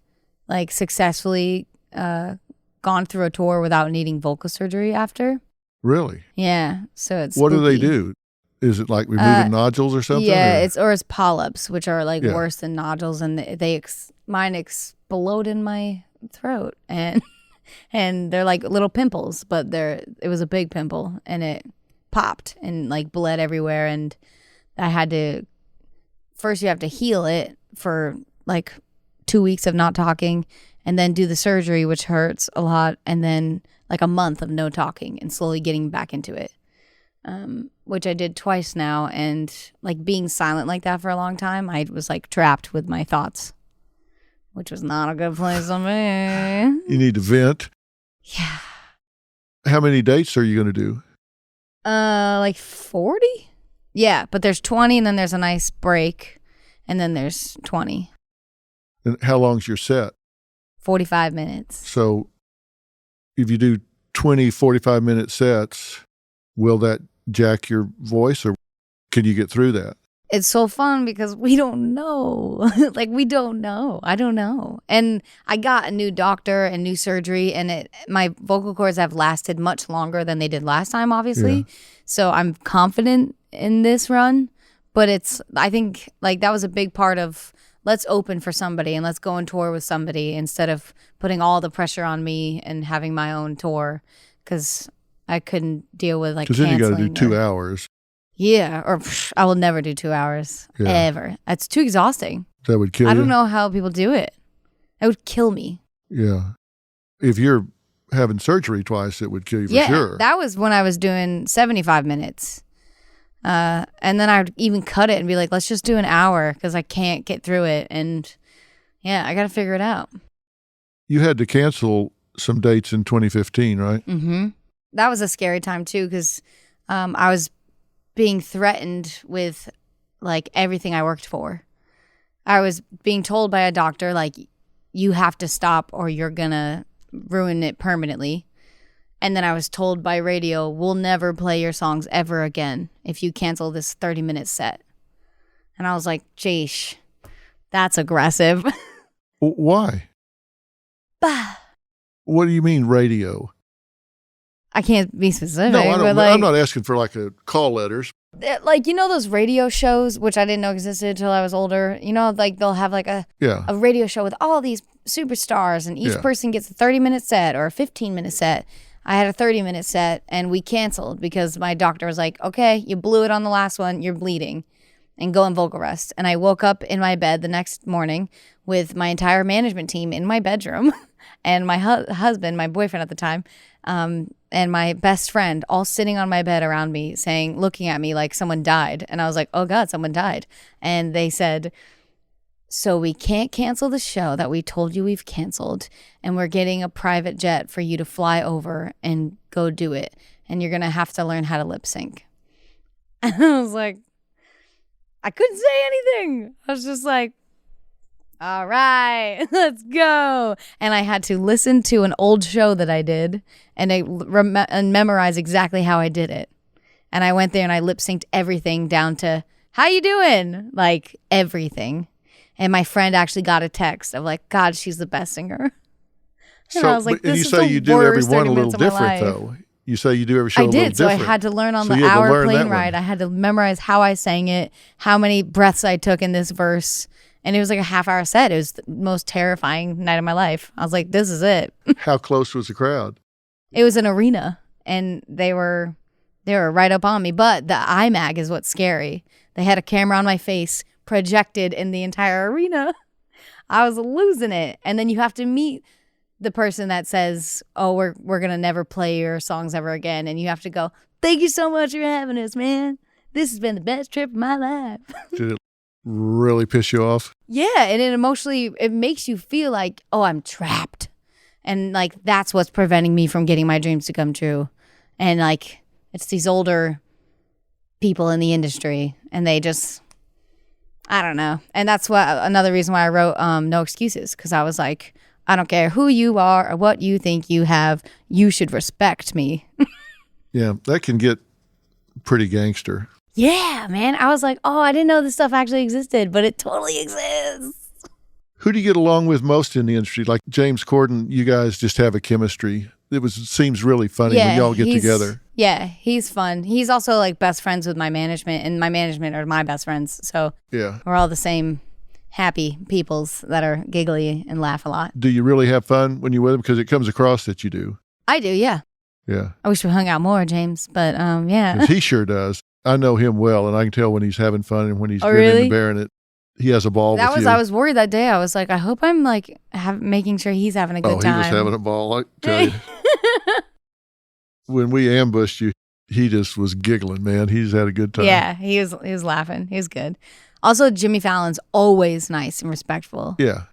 successfully gone through a tour without needing vocal surgery after. Really? Yeah. So it's What spooky. do they do? Is it like removing nodules or something? Yeah, it's polyps, which are worse than nodules, and mine explode in my throat, and they're like little pimples, but it was a big pimple, and it popped and bled everywhere, and I had to first you have to heal it for 2 weeks of not talking, and then do the surgery, which hurts a lot, and then a month of no talking and slowly getting back into it. Which I did twice now, and being silent like that for a long time, I was trapped with my thoughts, which was not a good place to be. You need to vent. Yeah. How many dates are you going to do? 40? Yeah, but there's 20 and then there's a nice break and then there's 20. And how long's your set? 45 minutes. So if you do 20, 45-minute sets, will that jack your voice or can you get through that? It's so fun because we don't know. We don't know. I don't know. And I got a new doctor and new surgery, and my vocal cords have lasted much longer than they did last time, obviously. Yeah. So I'm confident in this run. But I think that was a big part of let's open for somebody and let's go on tour with somebody instead of putting all the pressure on me and having my own tour, because I couldn't deal with like canceling. Because then you got to do 2 hours. Yeah, or I will never do 2 hours, ever. It's too exhausting. That would kill you? I don't know how people do it. It would kill me. Yeah. If you're having surgery twice, it would kill you for sure. Yeah, that was when I was doing 75 minutes. And then I would even cut it and be like, let's just do an hour because I can't get through it. And yeah, I got to figure it out. You had to cancel some dates in 2015, right? Mm-hmm. That was a scary time too, because I was being threatened with like everything I worked for. I was being told by a doctor, like, you have to stop or you're going to ruin it permanently. And then I was told by radio, we'll never play your songs ever again if you cancel this 30-minute set. And I was like, jeesh, that's aggressive. Why? What do you mean radio? I can't be specific. No, I don't, but like, I'm not asking for like a call letters. Like, you know those radio shows, which I didn't know existed until I was older? You know, like they'll have like a radio show with all these superstars and each person gets a 30-minute set or a 15-minute set. I had a 30-minute set and we canceled because my doctor was like, okay, you blew it on the last one, you're bleeding, and go on vocal rest. And I woke up in my bed the next morning with my entire management team in my bedroom and my husband, my boyfriend at the time, and my best friend all sitting on my bed around me saying, looking at me like someone died. And I was like, oh God, someone died. And they said, so we can't cancel the show that we told you we've canceled. And we're getting a private jet for you to fly over and go do it. And you're going to have to learn how to lip sync. And I was like, I couldn't say anything. I was just like, all right, let's go. And I had to listen to an old show that I did and memorize exactly how I did it. And I went there and I lip synced everything down to, how you doing? Like everything. And my friend actually got a text of like, God, she's the best singer. And I was like, this is the worst 30 minutes of my life. You say you do every one a little different though. You say you do every show a little different. I did, so I had to learn on the hour plane ride. I had to memorize how I sang it, how many breaths I took in this verse. And it was like a half-hour set. It was the most terrifying night of my life. I was like, this is it. How close was the crowd? It was an arena, and they were right up on me. But the IMAG is what's scary. They had a camera on my face projected in the entire arena. I was losing it. And then you have to meet the person that says, oh, we're going to never play your songs ever again. And you have to go, thank you so much for having us, man. This has been the best trip of my life. Did it really piss you off? Yeah, and it makes you feel like, oh, I'm trapped. And like that's what's preventing me from getting my dreams to come true. And like it's these older people in the industry and they just, I don't know. And that's another reason why I wrote No Excuses, because I was like, I don't care who you are or what you think you have, you should respect me. Yeah, that can get pretty gangster. Yeah, man. I was like, oh, I didn't know this stuff actually existed, but it totally exists. Who do you get along with most in the industry? Like James Corden, you guys just have a chemistry. It seems really funny when y'all get together. Yeah, he's fun. He's also like best friends with my management, and my management are my best friends. So yeah, we're all the same happy peoples that are giggly and laugh a lot. Do you really have fun when you're with them? Because it comes across that you do. I do, yeah. Yeah. I wish we hung out more, James, but yeah. 'Cause he sure does. I know him well, and I can tell when he's having fun and when he's grinning really? and bearing it. He has a ball with you. I was worried that day. I was like, I hope I'm like making sure he's having a good time. Oh, he was having a ball, I tell you. When we ambushed you, he just was giggling, man. He's had a good time. Yeah, he was laughing. He was good. Also, Jimmy Fallon's always nice and respectful. Yeah.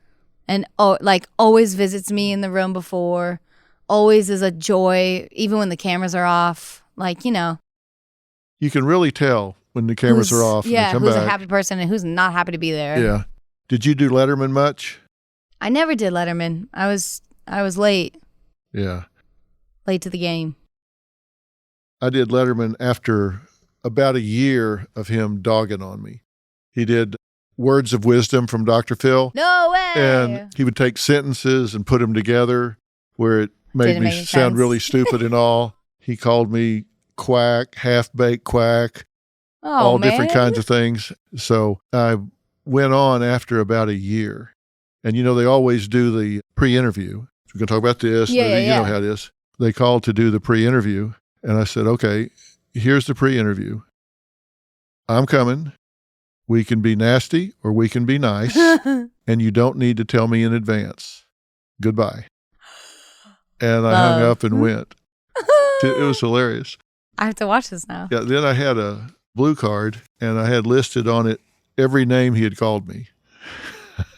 And always visits me in the room before. Always is a joy, even when the cameras are off. Like, you know. You can really tell when the cameras are off. Yeah, and who's back. a happy person and who's not happy to be there. Yeah. Did you do Letterman much? I never did Letterman. I was late. Yeah. Late to the game. I did Letterman after about a year of him dogging on me. He did Words of Wisdom from Dr. Phil. No way. And he would take sentences and put them together where it made me sound really stupid and all. He called me quack, half-baked quack, all different kinds of things. So I went on after about a year. And, they always do the pre-interview. We're going to talk about this. Yeah. You know how it is. They called to do the pre-interview. And I said, okay, here's the pre-interview. I'm coming. We can be nasty or we can be nice. And you don't need to tell me in advance. Goodbye. And I hung up and went. It was hilarious. I have to watch this now. Yeah. Then I had a blue card and I had listed on it every name he had called me.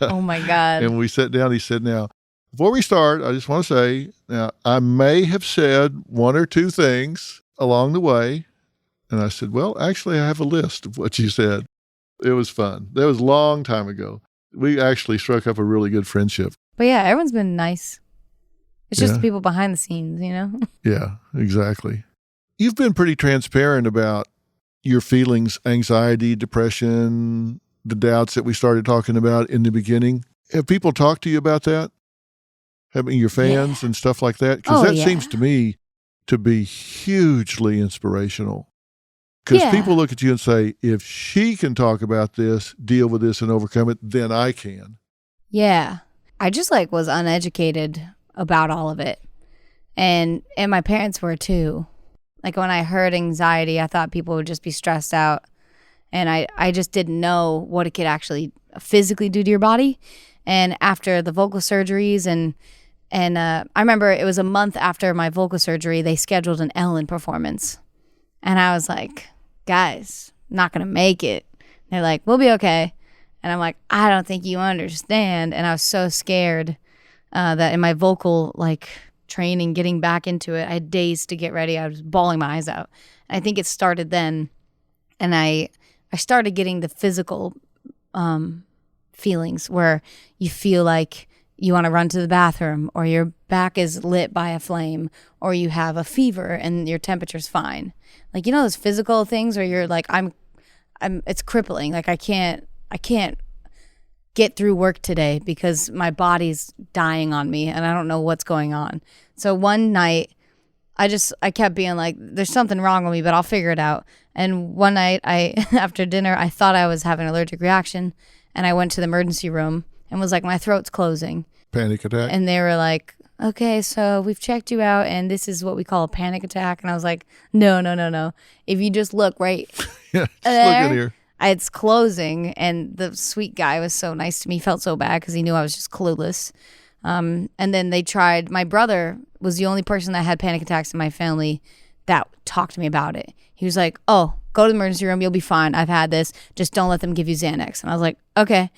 Oh my God. And we sat down. He said, now, before we start, I just want to say, now, I may have said one or two things along the way. And I said, well, actually, I have a list of what you said. It was fun. That was a long time ago. We actually struck up a really good friendship. But yeah, everyone's been nice. It's just Yeah. the people behind the scenes, Yeah, exactly. You've been pretty transparent about your feelings, anxiety, depression, the doubts that we started talking about in the beginning. Have people talked to you about that? Having your fans and stuff like that? Because that seems to me to be hugely inspirational. Because people look at you and say, if she can talk about this, deal with this and overcome it, then I can. Yeah. I just was uneducated about all of it. And my parents were too. When I heard anxiety, I thought people would just be stressed out. And I just didn't know what it could actually physically do to your body. And after the vocal surgeries and I remember it was a month after my vocal surgery, they scheduled an Ellen performance. And I was like, guys, not going to make it. They're like, we'll be okay. And I'm like, I don't think you understand. And I was so scared that in my vocal training, getting back into it, I had days to get ready. I was bawling my eyes out. And I think it started then. And I started getting the physical feelings where you feel like you want to run to the bathroom, or your back is lit by a flame, or you have a fever and your temperature's fine. Those physical things where you're like, it's crippling. I can't get through work today because my body's dying on me and I don't know what's going on. So one night I kept being like, there's something wrong with me, but I'll figure it out. And one night after dinner, I thought I was having an allergic reaction, and I went to the emergency room and was like, my throat's closing. Panic attack? And they were like, okay, so we've checked you out and this is what we call a panic attack. And I was like, no. If you just look right Yeah, just there, look at here. it's closing. And the sweet guy was so nice to me. He felt so bad because he knew I was just clueless. And then they tried, my brother was the only person that had panic attacks in my family that talked to me about it. He was like, oh, go to the emergency room. You'll be fine. I've had this. Just don't let them give you Xanax. And I was like, okay.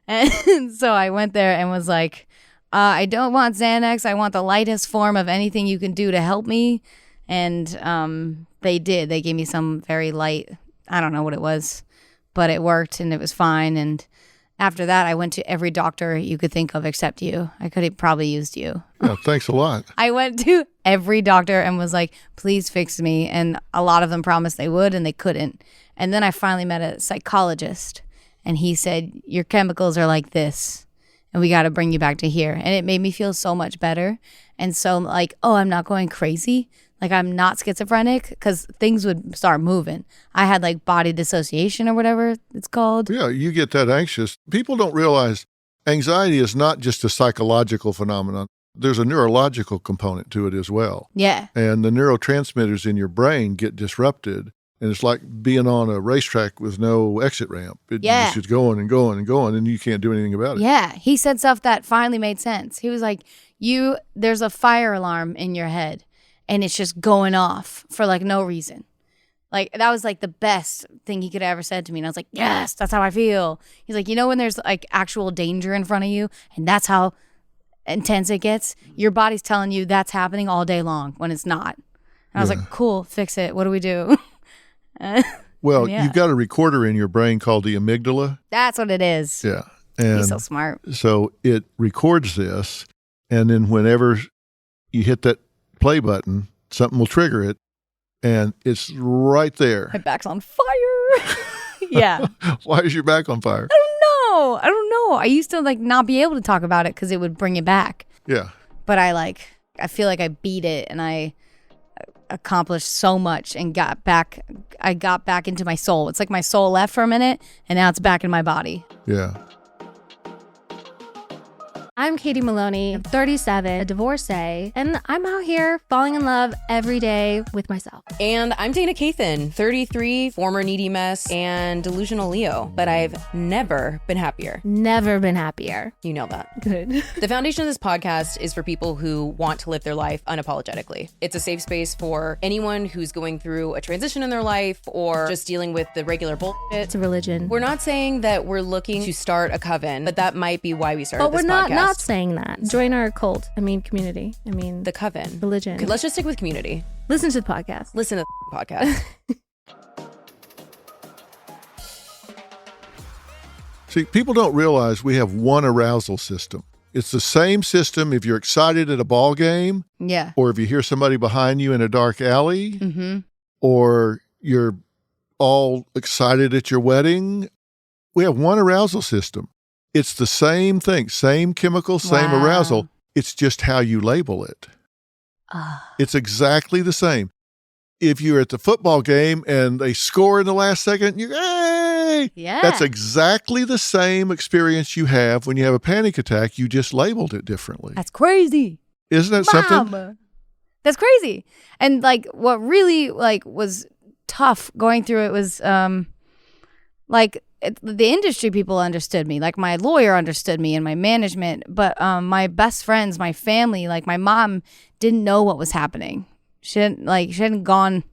And so I went there and was like, I don't want Xanax. I want the lightest form of anything you can do to help me. And they did. They gave me some very light, I don't know what it was, but it worked and it was fine. And after that, I went to every doctor you could think of except you. I could have probably used you. Yeah, thanks a lot. I went to every doctor and was like, please fix me. And a lot of them promised they would and they couldn't. And then I finally met a psychologist and he said, your chemicals are like this and we got to bring you back to here. And it made me feel so much better. And so oh, I'm not going crazy. I'm not schizophrenic, because things would start moving. I had body dissociation or whatever it's called. Yeah, you get that anxious. People don't realize anxiety is not just a psychological phenomenon. There's a neurological component to it as well. Yeah. And the neurotransmitters in your brain get disrupted. And it's like being on a racetrack with no exit ramp. It's just going and going and going, and you can't do anything about it. Yeah. He said stuff that finally made sense. He was like, there's a fire alarm in your head, and it's just going off for no reason. That was the best thing he could have ever said to me. And I was like, yes, that's how I feel. He's like, when there's actual danger in front of you and that's how intense it gets, your body's telling you that's happening all day long when it's not. And I was like, cool, fix it. What do we do? Well, you've got a recorder in your brain called the amygdala. That's what it is. Yeah. And he's so smart. So it records this, and then whenever you hit that play button, something will trigger it, and it's right there. My back's on fire. Yeah. Why is your back on fire? I don't know. I used to not be able to talk about it because it would bring it back. Yeah. But I feel like I beat it, and I accomplished so much and I got back into my soul. It's like my soul left for a minute and now it's back in my body. Yeah. I'm Katie Maloney, I'm 37, a divorcee, and I'm out here falling in love every day with myself. And I'm Dana Cathan, 33, former needy mess, and delusional Leo, but I've never been happier. Never been happier. You know that. Good. The foundation of this podcast is for people who want to live their life unapologetically. It's a safe space for anyone who's going through a transition in their life or just dealing with the regular bullshit. It's a religion. We're not saying that we're looking to start a coven, but that might be why we started but this we're podcast. not saying that. Join our cult. Community. The coven. Religion. Okay, let's just stick with community. Listen to the podcast. Listen to the podcast. See, people don't realize we have one arousal system. It's the same system if you're excited at a ball game, Yeah. or if you hear somebody behind you in a dark alley, Mm-hmm. or you're all excited at your wedding. We have one arousal system. It's the same thing, same chemical, same Wow. arousal. It's just how you label it. It's exactly the same. If you're at the football game and they score in the last second, you hey! Yeah. That's exactly the same experience you have when you have a panic attack. You just labeled it differently. That's crazy. Isn't that something? That's crazy. And like what really like was tough going through it was the industry people understood me. Like my lawyer understood me and my management, but my best friends, my family, like my mom didn't know what was happening. She hadn't gone.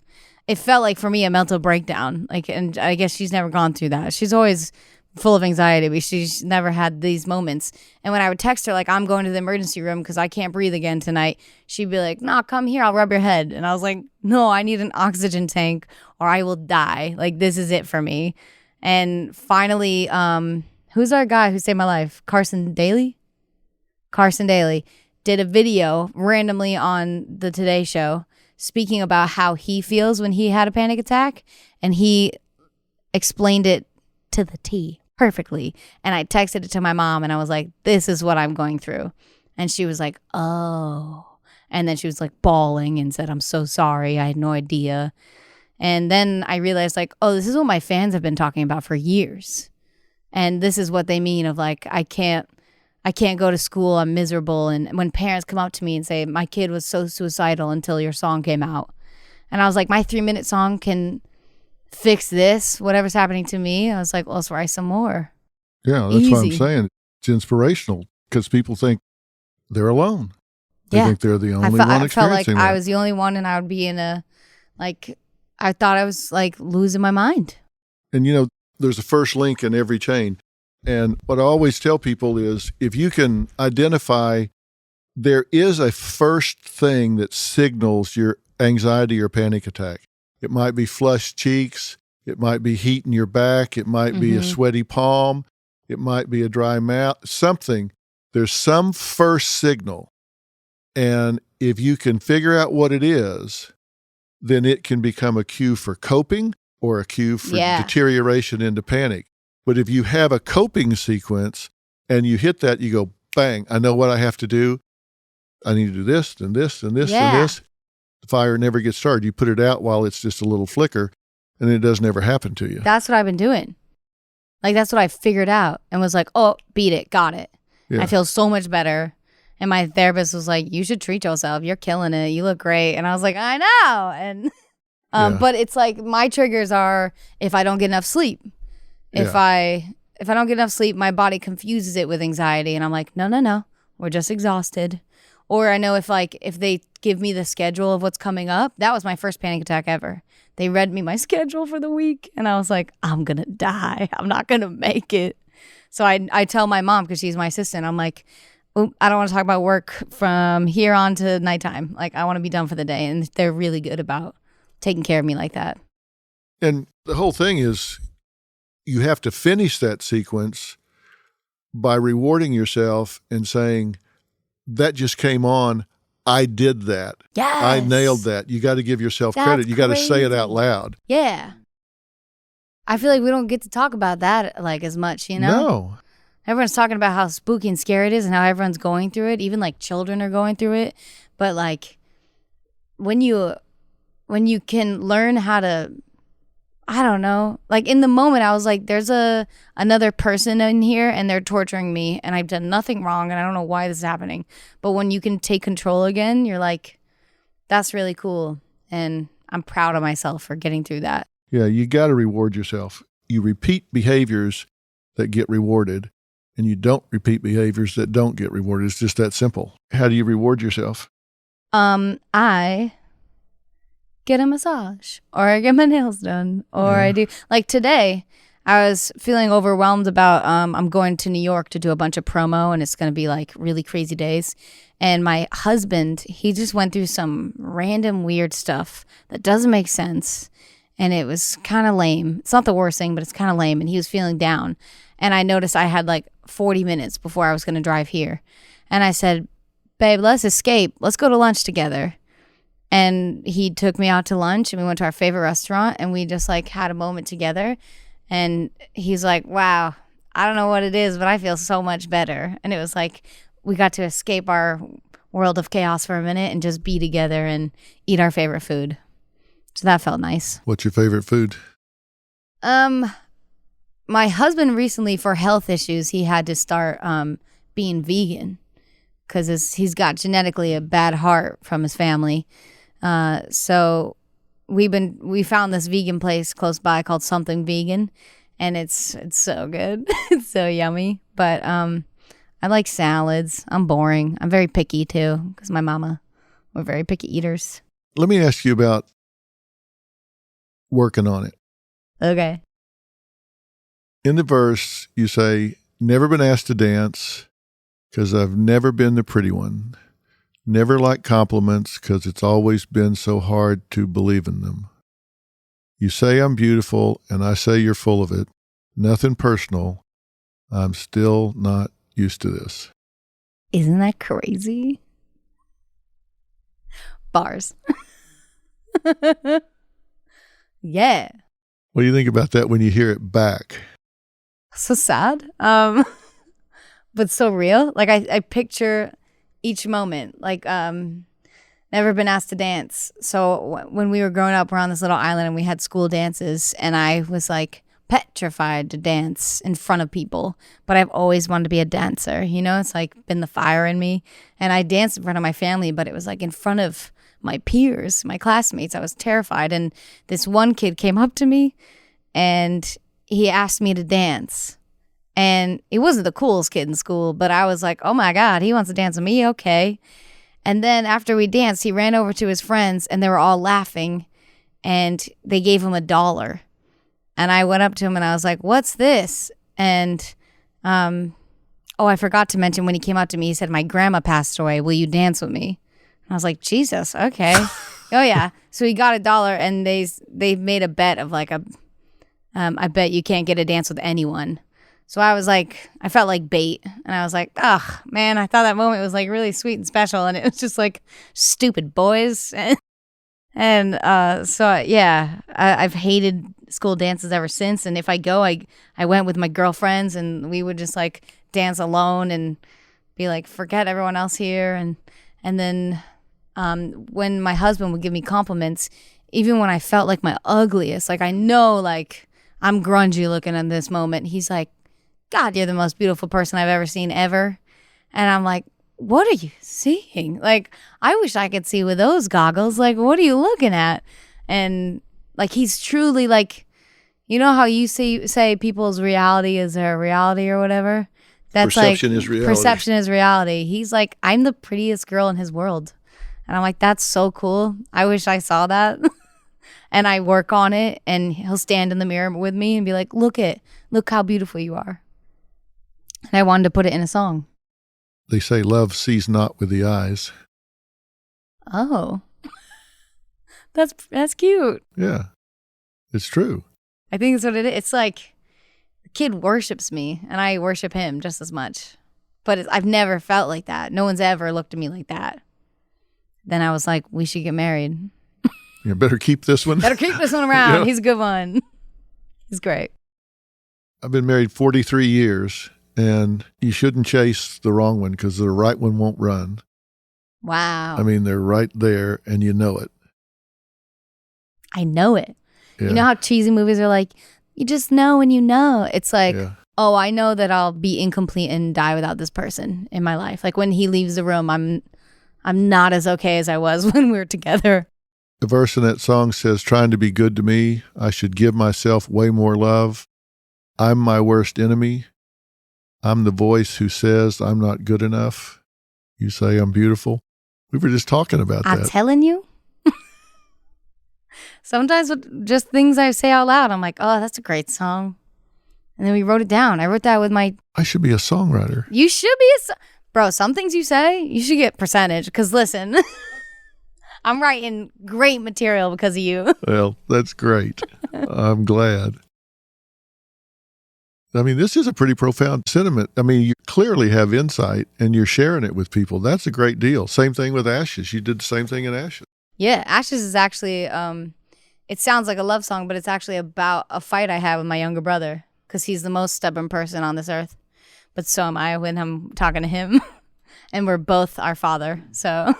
It felt like for me a mental breakdown. Like, and I guess she's never gone through that. She's always full of anxiety, but she's never had these moments. And when I would text her, like, I'm going to the emergency room because I can't breathe again tonight, she'd be like, nah, come here, I'll rub your head. And I was like, no, I need an oxygen tank or I will die. Like, this is it for me. And finally, who's our guy who saved my life? Carson Daly did a video randomly on the Today Show speaking about how he feels when he had a panic attack. And he explained it to the T perfectly. And I texted it to my mom and I was like, this is what I'm going through. And she was like, oh. And then she was like bawling and said, I'm so sorry. I had no idea. And then I realized like, oh, this is what my fans have been talking about for years. And this is what they mean of like, I can't go to school. I'm miserable. And when parents come up to me and say, my kid was so suicidal until your song came out. And I was like, my 3-minute song can fix this, whatever's happening to me. I was like, well, let's write some more. Yeah, that's what I'm Easy. saying. It's inspirational because people think they're alone. They think they're the only one I felt experiencing like that. I was the only one and I would be in a, like, I thought I was like losing my mind. And you know, there's a first link in every chain. And what I always tell people is if you can identify there is a first thing that signals your anxiety or panic attack. It might be flushed cheeks. It might be heat in your back. It might be a sweaty palm. It might be a dry mouth, something. There's some first signal. And if you can figure out what it is, then it can become a cue for coping or a cue for deterioration into panic. But if you have a coping sequence and you hit that, you go, bang, I know what I have to do. I need to do this and this and this and this. The fire never gets started. You put it out while it's just a little flicker and it doesn't ever happen to you. That's what I've been doing. Like, that's what I figured out and was like, oh, beat it. Got it. Yeah. I feel so much better. And my therapist was like, you should treat yourself. You're killing it. You look great. And I was like, I know. And but it's like my triggers are if I don't get enough sleep. If I don't get enough sleep, my body confuses it with anxiety. And I'm like, no, we're just exhausted. Or I know if they give me the schedule of what's coming up, that was my first panic attack ever. They read me my schedule for the week. And I was like, I'm going to die. I'm not going to make it. So I tell my mom, because she's my assistant, I'm like, I don't want to talk about work from here on to nighttime. Like, I want to be done for the day. And they're really good about taking care of me like that. And the whole thing is you have to finish that sequence by rewarding yourself and saying, that just came on. I did that. Yes. I nailed that. You got to give yourself credit. You got to say it out loud. Yeah. I feel like we don't get to talk about that like as much, you know? No. Everyone's talking about how spooky and scary it is and how everyone's going through it. Even like children are going through it. But like when you when you can learn how to, I don't know, like in the moment I was like, there's another person in here and they're torturing me and I've done nothing wrong and I don't know why this is happening. But when you can take control again, you're like, that's really cool. And I'm proud of myself for getting through that. Yeah, you got to reward yourself. You repeat behaviors that get rewarded, and you don't repeat behaviors that don't get rewarded. It's just that simple. How do you reward yourself? I get a massage, or I get my nails done, or I do, like today, I was feeling overwhelmed about, I'm going to New York to do a bunch of promo, and it's going to be like really crazy days. And my husband, he just went through some random weird stuff that doesn't make sense. And it was kind of lame. It's not the worst thing, but it's kind of lame. And he was feeling down. And I noticed I had like 40 minutes before I was going to drive here. And I said, babe, let's escape. Let's go to lunch together. And he took me out to lunch and we went to our favorite restaurant and we just like had a moment together. And he's like, wow, I don't know what it is, but I feel so much better. And it was like we got to escape our world of chaos for a minute and just be together and eat our favorite food. So that felt nice. What's your favorite food? My husband recently, for health issues, he had to start being vegan because he's got genetically a bad heart from his family. So we found this vegan place close by called Something Vegan, and it's so good. It's so yummy. But I like salads. I'm boring. I'm very picky too because my mama, we're very picky eaters. Let me ask you about working on it. Okay. In the verse, you say, never been asked to dance because I've never been the pretty one. Never like compliments because it's always been so hard to believe in them. You say I'm beautiful and I say you're full of it. Nothing personal. I'm still not used to this. Isn't that crazy? Bars. Yeah. What do you think about that when you hear it back? So sad. But so real. Like I picture each moment, like never been asked to dance. So when we were growing up, we're on this little island and we had school dances and I was like petrified to dance in front of people, but I've always wanted to be a dancer. You know, it's like been the fire in me. And I danced in front of my family, but it was like in front of my peers, my classmates. I was terrified. And this one kid came up to me and he asked me to dance. And he wasn't the coolest kid in school, but I was like, oh my God, he wants to dance with me? Okay. And then after we danced, he ran over to his friends and they were all laughing and they gave him $1. And I went up to him and I was like, what's this? And, I forgot to mention when he came up to me, he said, my grandma passed away. Will you dance with me? And I was like, Jesus, okay. Oh yeah. So he got $1 and they made a bet of like I bet you can't get a dance with anyone. So I was like, I felt like bait. And I was like, oh, man, I thought that moment was like really sweet and special. And it was just like, stupid boys. And I've hated school dances ever since. And if I go, I went with my girlfriends and we would just like dance alone and be like, forget everyone else here. And then when my husband would give me compliments, even when I felt like my ugliest, like I know like I'm grungy looking in this moment, he's like, God, you're the most beautiful person I've ever seen ever. And I'm like, what are you seeing? Like, I wish I could see with those goggles. Like, what are you looking at? And like, he's truly like, you know how you say people's reality is their reality or whatever? That's perception like, is reality. Perception is reality. He's like, I'm the prettiest girl in his world. And I'm like, that's so cool. I wish I saw that. And I work on it and he'll stand in the mirror with me and be like, look how beautiful you are. And I wanted to put it in a song. They say love sees not with the eyes. Oh, that's cute. Yeah, it's true. I think that's what it is. It's like the kid worships me and I worship him just as much. But I've never felt like that. No one's ever looked at me like that. Then I was like, we should get married. You better keep this one. Better keep this one around. Yeah. He's a good one. He's great. I've been married 43 years, and you shouldn't chase the wrong one because the right one won't run. Wow. I mean, they're right there, and you know it. I know it. Yeah. You know how cheesy movies are like, you just know when you know. It's like, Yeah. oh, I know that I'll be incomplete and die without this person in my life. Like when he leaves the room, I'm not as okay as I was when we were together. The verse in that song says, trying to be good to me, I should give myself way more love. I'm my worst enemy. I'm the voice who says I'm not good enough. You say I'm beautiful. We were just talking about I'm that. telling you. Sometimes with just things I say out loud, I'm like, oh, that's a great song. And then we wrote it down. I wrote that with my... I should be a songwriter. You should be Bro, some things you say, you should get percentage. Because listen, I'm writing great material because of you. Well, that's great. I'm glad. I mean, this is a pretty profound sentiment. I mean, you clearly have insight and you're sharing it with people. That's a great deal. Same thing with Ashes. You did the same thing in Ashes. Yeah, Ashes is actually, it sounds like a love song, but it's actually about a fight I had with my younger brother because he's the most stubborn person on this earth. But so am I when I'm talking to him. And we're both our father, so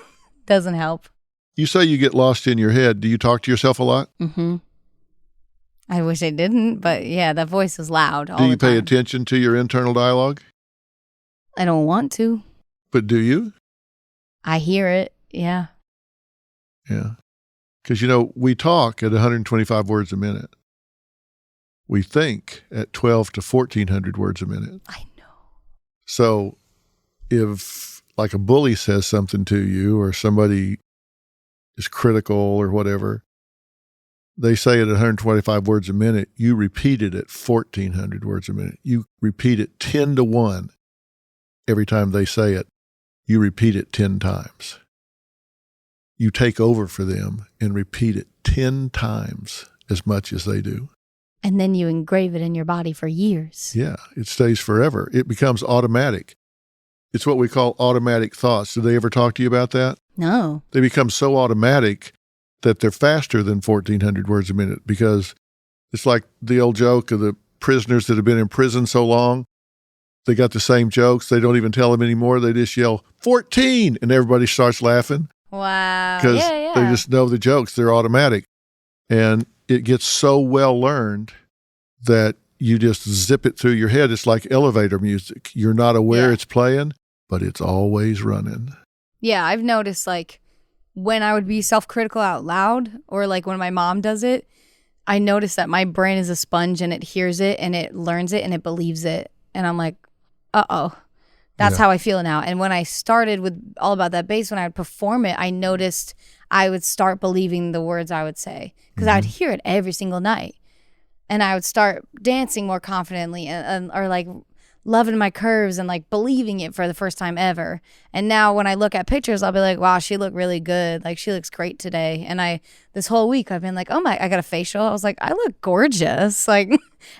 doesn't help. You say you get lost in your head. Do you talk to yourself a lot? Mm-hmm. I wish I didn't, but yeah, that voice is loud all Do you the time. pay attention to your internal dialogue? I don't want to. But do you? I hear it, yeah. Yeah. Because, we talk at 125 words a minute. We think at 12 to 1,400 words a minute. I know. So if like a bully says something to you or somebody is critical or whatever, they say it at 125 words a minute, you repeat it at 1,400 words a minute. You repeat it 10 to 1 every time they say it. You repeat it 10 times. You take over for them and repeat it 10 times as much as they do. And then you engrave it in your body for years. Yeah, it stays forever. It becomes automatic. It's what we call automatic thoughts. Did they ever talk to you about that? No. They become so automatic that they're faster than 1,400 words a minute because it's like the old joke of the prisoners that have been in prison so long. They got the same jokes. They don't even tell them anymore. They just yell, 14, and everybody starts laughing. Wow. Because Yeah. they just know the jokes. They're automatic. And it gets so well learned that you just zip it through your head. It's like elevator music. You're not aware it's playing, but it's always running. Yeah, I've noticed like when I would be self-critical out loud or like when my mom does it, I notice that my brain is a sponge and it hears it and it learns it and it believes it. And I'm like, uh-oh, that's how I feel now. And when I started with All About That Bass, when I would perform it, I noticed I would start believing the words I would say because I would hear it every single night. And I would start dancing more confidently or like loving my curves and like believing it for the first time ever. And now when I look at pictures, I'll be like, wow, she looked really good. Like she looks great today. And this whole week I've been like, oh my, I got a facial. I was like, I look gorgeous. Like,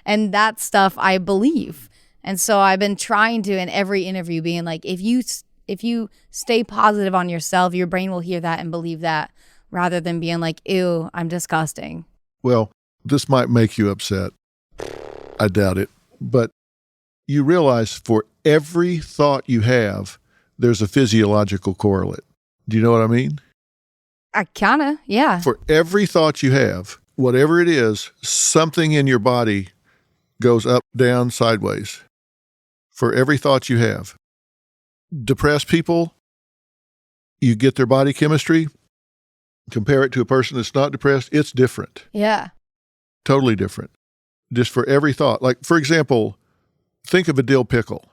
and that stuff I believe. And so I've been trying to in every interview being like, if you stay positive on yourself, your brain will hear that and believe that rather than being like, ew, I'm disgusting. Well, this might make you upset. I doubt it. But you realize for every thought you have, there's a physiological correlate. Do you know what I mean? I kinda, yeah. For every thought you have, whatever it is, something in your body goes up, down, sideways. For every thought you have. Depressed people, you get their body chemistry, compare it to a person that's not depressed, it's different. Yeah. Totally different. Just for every thought. Like, for example, think of a dill pickle.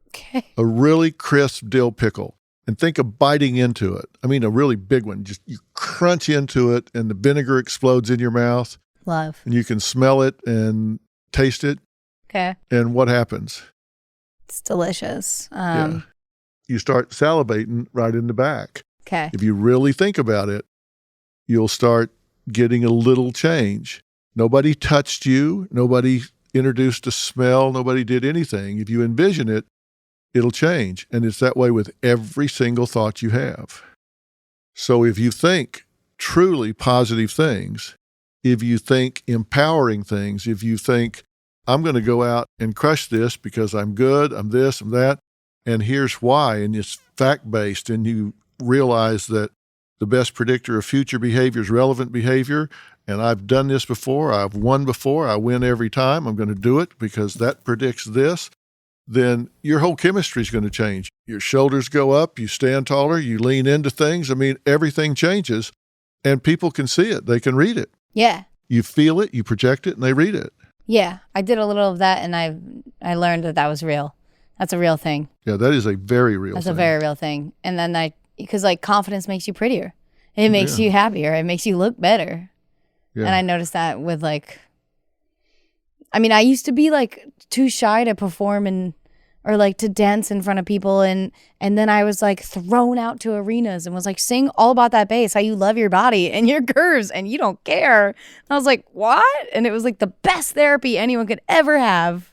Okay. A really crisp dill pickle. And think of biting into it. I mean, a really big one. Just you crunch into it and the vinegar explodes in your mouth. Love. And you can smell it and taste it. Okay. And what happens? It's delicious. Yeah. You start salivating right in the back. Okay. If you really think about it, you'll start getting a little change. Nobody touched you. Nobody introduced a smell. Nobody did anything. If you envision it, it'll change. And it's that way with every single thought you have. So if you think truly positive things, if you think empowering things, if you think, I'm going to go out and crush this because I'm good, I'm this, I'm that, and here's why, and it's fact-based, and you realize that the best predictor of future behavior is relevant behavior, and I've done this before, I've won before, I win every time, I'm going to do it because that predicts this, then your whole chemistry is going to change. Your shoulders go up, you stand taller, you lean into things. I mean, everything changes, and people can see it. They can read it. Yeah. You feel it, you project it, and they read it. Yeah. I did a little of that, and I learned that was real. That's a real thing. Yeah, that is a very real thing. That's a very real thing. And then because like confidence makes you prettier. It makes you happier. It makes you look better. Yeah. And I noticed that with like, I mean, I used to be like too shy to perform or like to dance in front of people. And then I was like thrown out to arenas and was like, sing all about that bass, how you love your body and your curves and you don't care. And I was like, what? And it was like the best therapy anyone could ever have.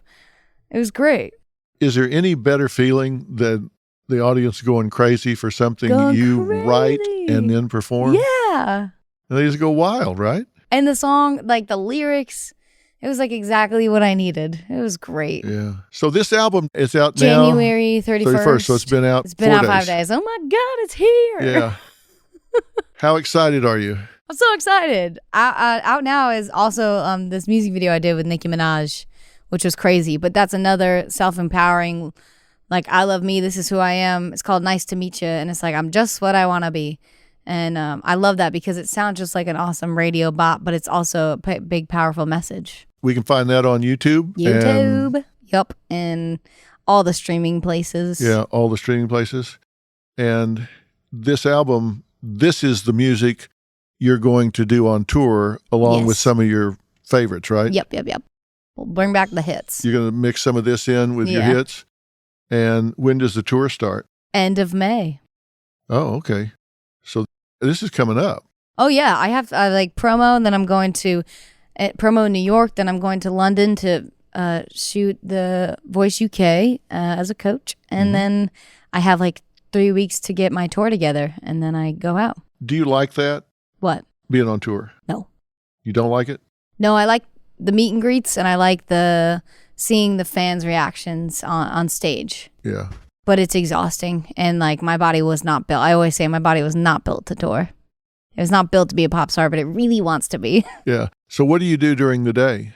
It was great. Is there any better feeling than the audience going crazy for something you write and then perform? Yeah. And they just go wild, right? And the song, like the lyrics, it was like exactly what I needed. It was great. Yeah. So this album is out January 31st. So it's been out 5 days. Oh my God, it's here. Yeah. How excited are you? I'm so excited. Out now is also this music video I did with Nicki Minaj, which was crazy. But that's another self-empowering, like, I love me, this is who I am. It's called Nice to Meet You. And it's like, I'm just what I want to be. And I love that because it sounds just like an awesome radio bop, but it's also a big, powerful message. We can find that on YouTube. Yep. And all the streaming places. Yeah, all the streaming places. And this album, this is the music you're going to do on tour along with some of your favorites, right? Yep. We'll bring back the hits. You're going to mix some of this in with your hits. And when does the tour start? End of May. Oh, okay. So this is coming up. Oh, yeah. I have like promo, and then I'm going to promo in New York. Then I'm going to London to shoot the Voice UK as a coach. And then I have like 3 weeks to get my tour together, and then I go out. Do you like that? What? Being on tour? No. You don't like it? No, I like the meet and greets, and I like seeing the fans' reactions on stage. Yeah. But it's exhausting, and like my body was not built. I always say my body was not built to tour. It was not built to be a pop star, but it really wants to be. Yeah. So what do you do during the day?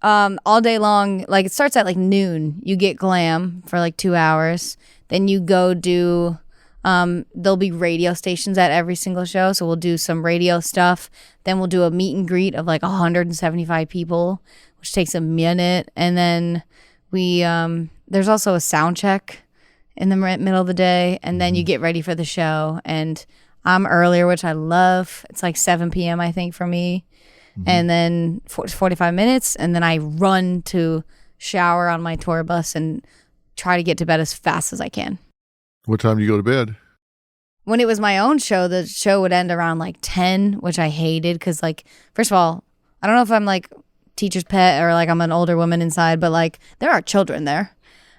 All day long. Like it starts at like noon. You get glam for like 2 hours. Then you go do. There'll be radio stations at every single show, so we'll do some radio stuff. Then we'll do a meet and greet of like 175 people, which takes a minute, and then we there's also a sound check in the middle of the day, and then you get ready for the show. And I'm earlier, which I love. It's like 7 p.m. I think for me, and then 45 minutes, and then I run to shower on my tour bus and try to get to bed as fast as I can. What time do you go to bed? When it was my own show, the show would end around like 10, which I hated because, like, first of all, I don't know if I'm like teacher's pet or like I'm an older woman inside, but like there are children there.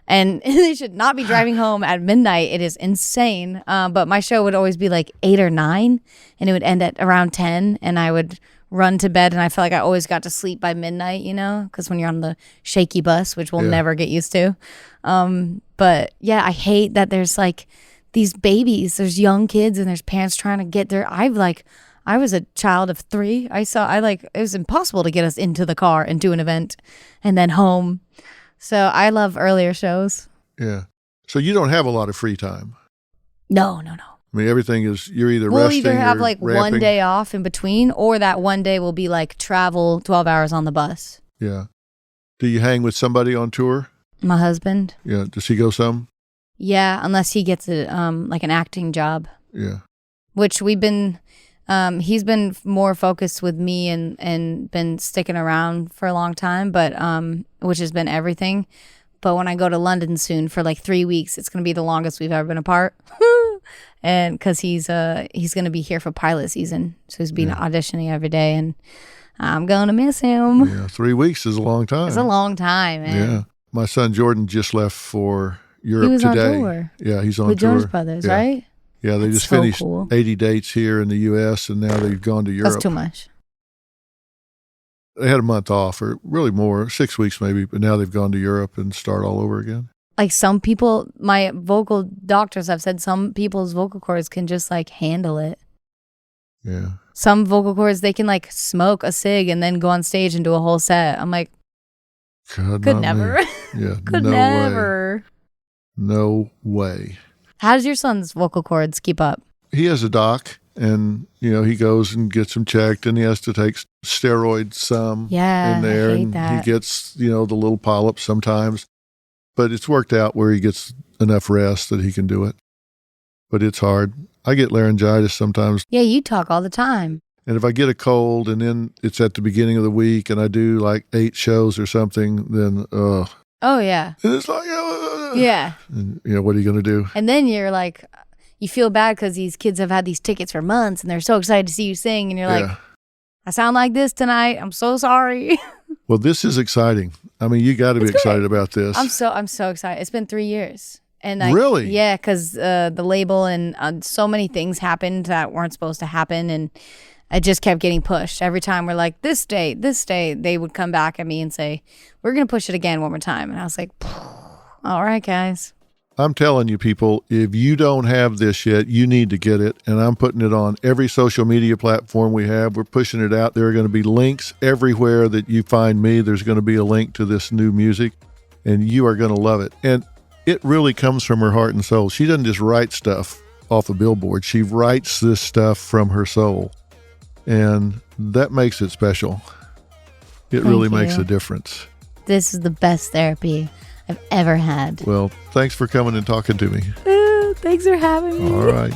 And they should not be driving home at midnight. It is insane. But my show would always be like 8 or 9, and it would end at around 10, and I would run to bed, and I felt like I always got to sleep by midnight, you know, because when you're on the shaky bus, which we'll never get used to. But yeah, I hate that there's like these babies, there's young kids, and there's parents trying to get there. I was a child of 3. It was impossible to get us into the car and do an event and then home. So I love earlier shows. Yeah. So you don't have a lot of free time. No. I mean, everything is, you're either we'll resting either have or like ramping. 1 day off in between, or that 1 day will be like travel 12 hours on the bus. Yeah. Do you hang with somebody on tour? My husband. Yeah. Does he go some? Yeah, unless he gets like an acting job. Yeah. Which we've been, he's been more focused with me and been sticking around for a long time, but which has been everything. But when I go to London soon for like 3 weeks, it's going to be the longest we've ever been apart. And because he's going to be here for pilot season. So he's been auditioning every day, and I'm going to miss him. Yeah, 3 weeks is a long time. It's a long time, man. Yeah. My son Jordan just left for Europe he was today. On tour. Yeah, he's on with tour. Jonas Brothers, right? Yeah, they just finished 80 dates here in the U.S., and now they've gone to Europe. That's too much. They had a month off, or really more, 6 weeks maybe, but now they've gone to Europe and start all over again. Like some people, my vocal doctors have said some people's vocal cords can just like handle it. Yeah. Some vocal cords, they can like smoke a cig and then go on stage and do a whole set. I'm like, God, could not never. me. Yeah. Could no never. Way. No way. How does your son's vocal cords keep up? He has a doc, and he goes and gets them checked, and he has to take steroids in there, I hate and that. he gets the little polyps sometimes. But it's worked out where he gets enough rest that he can do it. But it's hard. I get laryngitis sometimes. Yeah, you talk all the time. And if I get a cold and then it's at the beginning of the week and I do like 8 shows or something, then Oh, yeah. and it's like, Yeah. and, what are you going to do? And then you're like, you feel bad because these kids have had these tickets for months and they're so excited to see you sing. And you're like, I sound like this tonight. I'm so sorry. Well, this is exciting. I mean, you got to be excited about this. I'm so excited. It's been 3 years. And like, really? Yeah, because the label and so many things happened that weren't supposed to happen. And it just kept getting pushed. Every time we're like, this date, they would come back at me and say, we're going to push it again one more time. And I was like, all right, guys. I'm telling you, people, if you don't have this yet, you need to get it. And I'm putting it on every social media platform we have. We're pushing it out. There are going to be links everywhere that you find me. There's going to be a link to this new music, and you are going to love it. And it really comes from her heart and soul. She doesn't just write stuff off a billboard. She writes this stuff from her soul. And that makes it special. It really makes a difference. This is the best therapy I've ever had. Well, thanks for coming and talking to me. Thanks for having me. All right.